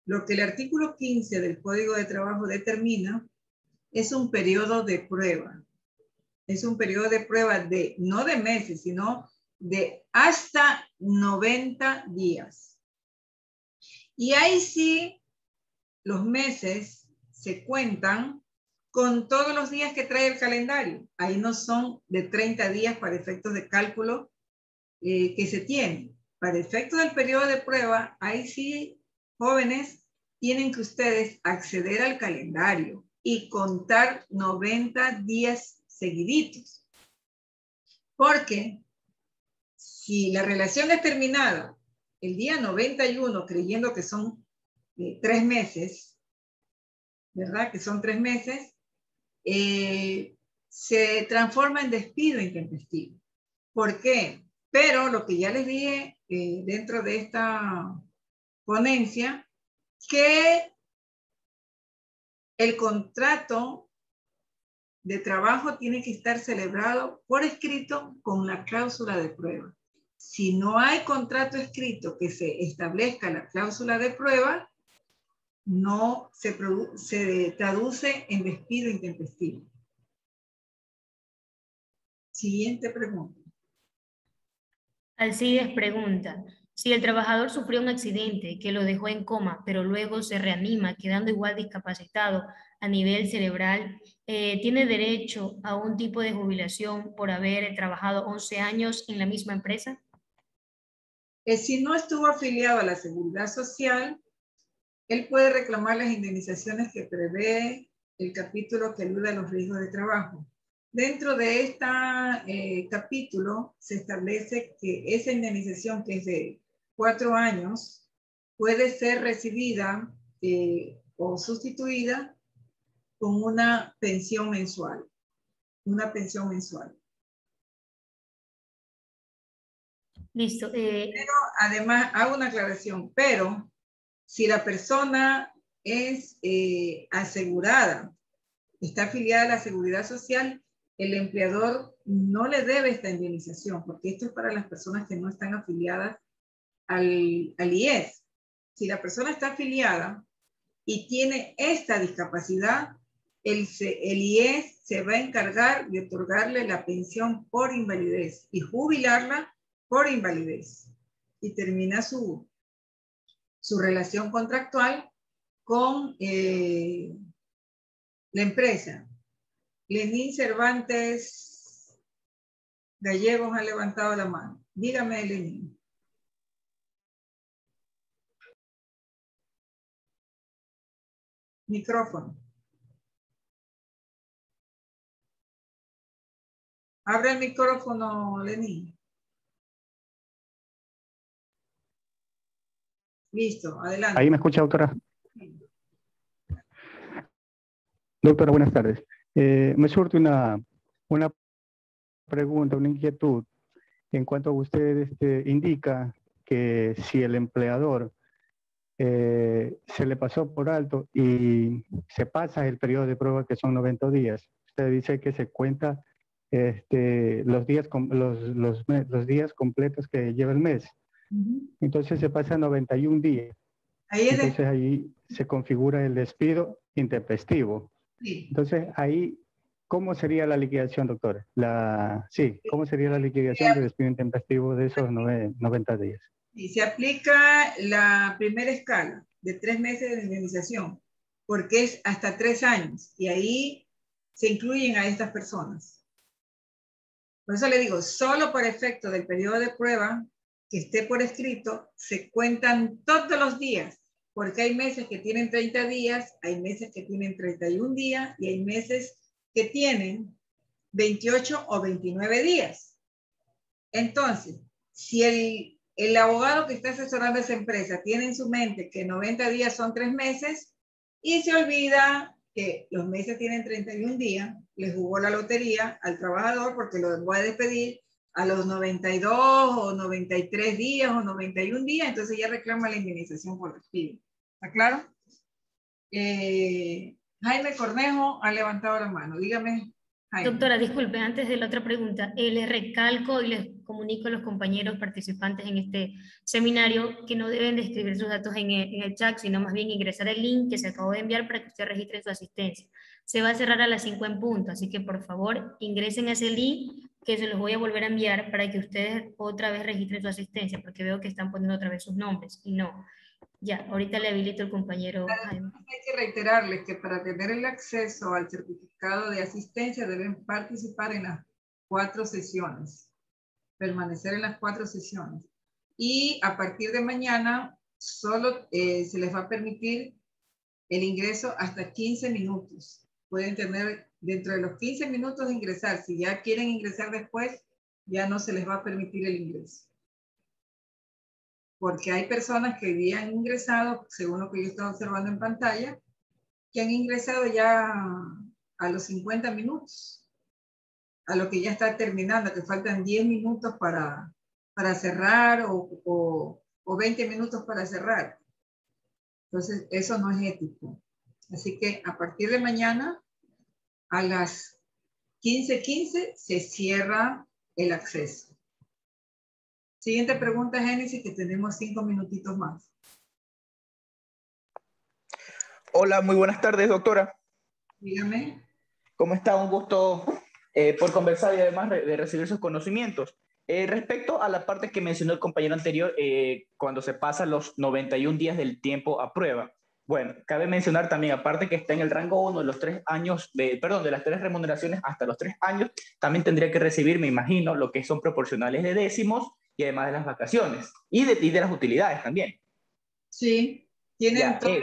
Lo que el artículo 15 del Código de Trabajo determina es un periodo de prueba. Es un periodo de prueba de, no de meses, sino de hasta 90 días. Y ahí sí, los meses se cuentan con todos los días que trae el calendario. Ahí no son de 30 días para efectos de cálculo que se tiene. Para efectos del periodo de prueba, ahí sí, jóvenes, tienen que ustedes acceder al calendario y contar 90 días seguiditos. Porque si la relación es terminada el día 91, creyendo que son 3 meses, ¿verdad? Que son 3 meses, se transforma en despido intempestivo. ¿Por qué? Pero lo que ya les dije dentro de esta ponencia, que el contrato de trabajo tiene que estar celebrado por escrito con la cláusula de prueba. Si no hay contrato escrito que se establezca la cláusula de prueba, no se traduce en despido intempestivo. Siguiente pregunta. Alcides pregunta, si el trabajador sufrió un accidente que lo dejó en coma, pero luego se reanima quedando igual discapacitado a nivel cerebral, ¿tiene derecho a un tipo de jubilación por haber trabajado 11 años en la misma empresa? Si no estuvo afiliado a la Seguridad Social, él puede reclamar las indemnizaciones que prevé el capítulo que alude a los riesgos de trabajo. Dentro de este capítulo se establece que esa indemnización, que es de 4 años, puede ser recibida o sustituida con una pensión mensual. Una pensión mensual. Listo. Pero además hago una aclaración, pero si la persona es asegurada, está afiliada a la Seguridad Social, el empleador no le debe esta indemnización, porque esto es para las personas que no están afiliadas al IES. Si la persona está afiliada y tiene esta discapacidad, el IES se va a encargar de otorgarle la pensión por invalidez y jubilarla por invalidez. Y termina su relación contractual con la empresa. Lenín Cervantes Gallegos ha levantado la mano. Dígame, Lenín. Micrófono. Abre el micrófono, Lenín. Listo, adelante. ¿Ahí me escucha, doctora? Doctora, buenas tardes. Me surge una pregunta, una inquietud en cuanto a usted indica que si el empleador se le pasó por alto y se pasa el periodo de prueba que son 90 días, usted dice que se cuenta los días completos que lleva el mes. Entonces se pasa 91 días. Entonces ahí se configura el despido intempestivo. Sí. Entonces ahí, ¿cómo sería la liquidación, doctor? ¿Cómo sería la liquidación de despido intempestivo de esos 90 días? Y se aplica la primera escala de 3 meses de indemnización, porque es hasta 3 años, y ahí se incluyen a estas personas. Por eso le digo, solo por efecto del periodo de prueba que esté por escrito, se cuentan todos los días, porque hay meses que tienen 30 días, hay meses que tienen 31 días, y hay meses que tienen 28 o 29 días. Entonces, si el abogado que está asesorando a esa empresa tiene en su mente que 90 días son 3 meses y se olvida que los meses tienen 31 días, le jugó la lotería al trabajador porque lo va a despedir a los 92 o 93 días o 91 días, entonces ya reclama la indemnización por despido. ¿Está claro? Jaime Cornejo ha levantado la mano. Dígame, Jaime. Doctora, disculpe, antes de la otra pregunta, les recalco y les comunico a los compañeros participantes en este seminario que no deben de escribir sus datos en el chat, sino más bien ingresar el link que se acabó de enviar para que usted registre su asistencia. Se va a cerrar a las 5 en punto, así que por favor ingresen a ese link que se los voy a volver a enviar para que ustedes otra vez registren su asistencia, porque veo que están poniendo otra vez sus nombres, y no. Ya, ahorita le habilito el compañero Jaime. Hay que reiterarles que para tener el acceso al certificado de asistencia deben participar en las 4 sesiones, permanecer en las 4 sesiones. Y a partir de mañana solo se les va a permitir el ingreso hasta 15 minutos. Pueden tener dentro de los 15 minutos de ingresar. Si ya quieren ingresar después, ya no se les va a permitir el ingreso. Porque hay personas que ya han ingresado, según lo que yo estaba observando en pantalla, que han ingresado ya a los 50 minutos, a lo que ya está terminando, que faltan 10 minutos para cerrar o 20 minutos para cerrar. Entonces, eso no es ético. Así que a partir de mañana, a las 15:15, se cierra el acceso. Siguiente pregunta, Génesis, que tenemos 5 minutitos más. Hola, muy buenas tardes, doctora. Dígame. ¿Cómo está? Un gusto por conversar y además de recibir sus conocimientos. Respecto a la parte que mencionó el compañero anterior, cuando se pasan los 91 días del tiempo a prueba, bueno, cabe mencionar también, aparte que está en el rango 1 de los 3 años, de las 3 remuneraciones hasta los 3 años, también tendría que recibir, me imagino, lo que son proporcionales de décimos y además de las vacaciones y de las utilidades también. Sí, tienen todo.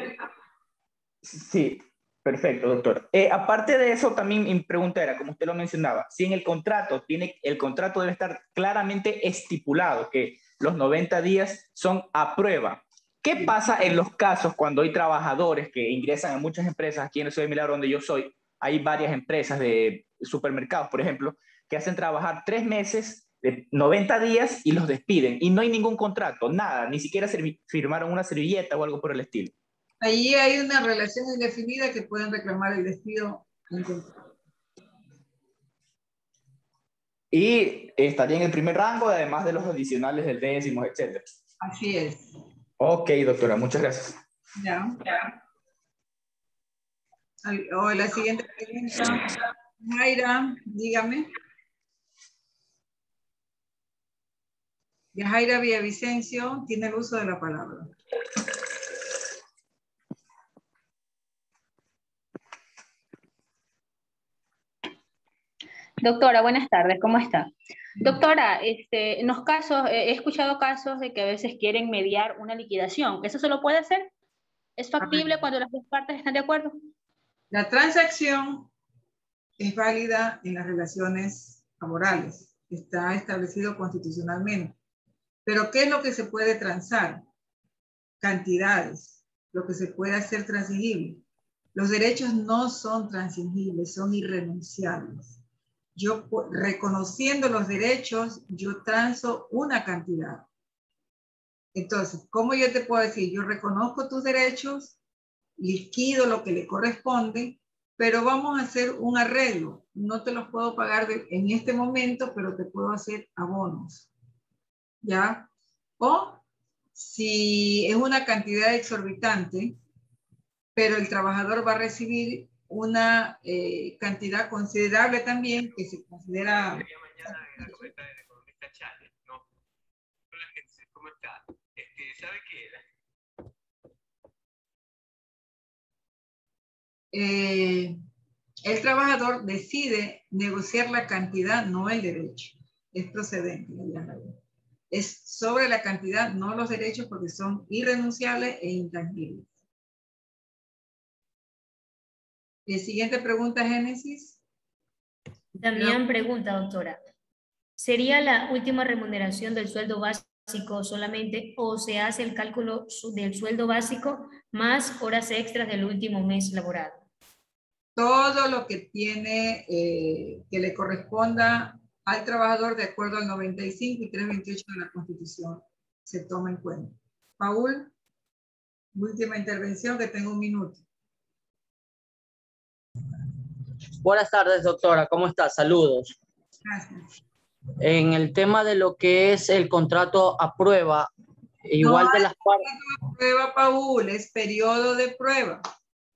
Sí, perfecto, doctor. Aparte de eso, también mi pregunta era, como usted lo mencionaba, si en el contrato debe estar claramente estipulado que los 90 días son a prueba. ¿Qué pasa en los casos cuando hay trabajadores que ingresan a muchas empresas? Aquí en el Ciudad de Milagro, donde yo soy, hay varias empresas de supermercados, por ejemplo, que hacen trabajar 3 meses de 90 días y los despiden. Y no hay ningún contrato, nada, ni siquiera firmaron una servilleta o algo por el estilo. Allí hay una relación indefinida que pueden reclamar el despido. Y estaría en el primer rango, además de los adicionales del décimo, etc. Así es. Ok, doctora, muchas gracias. Ya. O la siguiente pregunta. Yajaira, dígame. Yajaira Villavicencio tiene el uso de la palabra. Doctora, buenas tardes, ¿cómo está? Doctora, en los casos, he escuchado casos de que a veces quieren mediar una liquidación. ¿Eso se lo puede hacer? ¿Es factible cuando las dos partes están de acuerdo? La transacción es válida en las relaciones laborales. Está establecido constitucionalmente. Pero ¿qué es lo que se puede transar? Cantidades, lo que se puede hacer transigible. Los derechos no son transigibles, son irrenunciables. Yo, reconociendo los derechos, yo transo una cantidad. Entonces, ¿cómo yo te puedo decir? Yo reconozco tus derechos, liquido lo que le corresponde, pero vamos a hacer un arreglo. No te los puedo pagar en este momento, pero te puedo hacer abonos. ¿Ya? O si es una cantidad exorbitante, pero el trabajador va a recibir una cantidad considerable también, que se considera... ¿Sabe qué? El trabajador decide negociar la cantidad, no el derecho. Es procedente. Es sobre la cantidad, no los derechos, porque son irrenunciables e intangibles. Siguiente pregunta, Génesis. También pregunta, doctora. ¿Sería la última remuneración del sueldo básico solamente o se hace el cálculo del sueldo básico más horas extras del último mes laborado? Todo lo que tiene, que le corresponda al trabajador de acuerdo al 95 y 328 de la Constitución se toma en cuenta. Paul, última intervención, que tengo 1 minuto. Buenas tardes, doctora. ¿Cómo está? Saludos. Gracias. En el tema de lo que es el contrato a prueba, igual no de las partes... No es prueba, Paul, es periodo de prueba.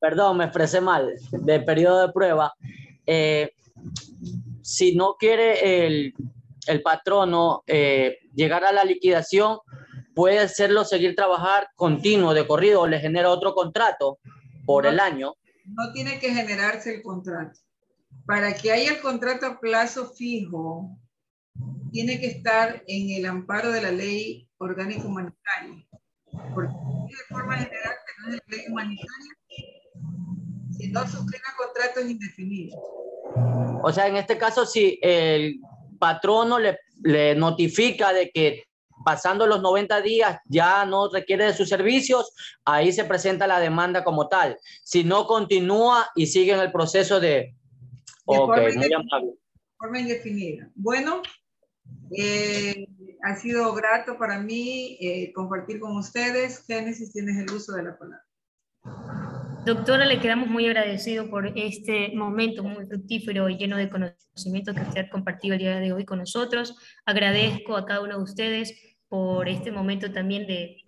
Perdón, me expresé mal. De periodo de prueba. Si no quiere el patrono llegar a la liquidación, puede hacerlo seguir trabajar continuo, de corrido, o le genera otro contrato por el año. No tiene que generarse el contrato. Para que haya el contrato a plazo fijo, tiene que estar en el amparo de la ley orgánica humanitaria. Porque de forma general, que no es la ley humanitaria, si no suscribe contratos indefinidos. O sea, en este caso, si el patrono le notifica de que pasando los 90 días ya no requiere de sus servicios, ahí se presenta la demanda como tal. Si no, continúa y sigue en el proceso de... Ok, muy amable. Forma indefinida. Bueno, ha sido grato para mí compartir con ustedes. Génesis, tienes el uso de la palabra. Doctora, le quedamos muy agradecidos por este momento muy fructífero y lleno de conocimiento que usted ha compartido el día de hoy con nosotros. Agradezco a cada uno de ustedes por este momento también de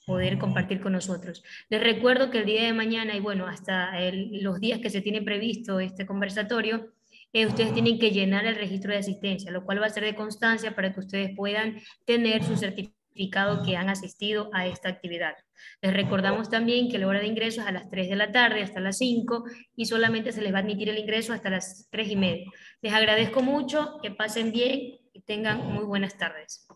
poder compartir con nosotros. Les recuerdo que el día de mañana, y bueno, hasta los días que se tiene previsto este conversatorio, ustedes tienen que llenar el registro de asistencia, lo cual va a ser de constancia para que ustedes puedan tener su certificado que han asistido a esta actividad. Les recordamos también que la hora de ingreso es a las 3 de la tarde hasta las 5 y solamente se les va a admitir el ingreso hasta las 3:30. Les agradezco mucho, que pasen bien y tengan muy buenas tardes.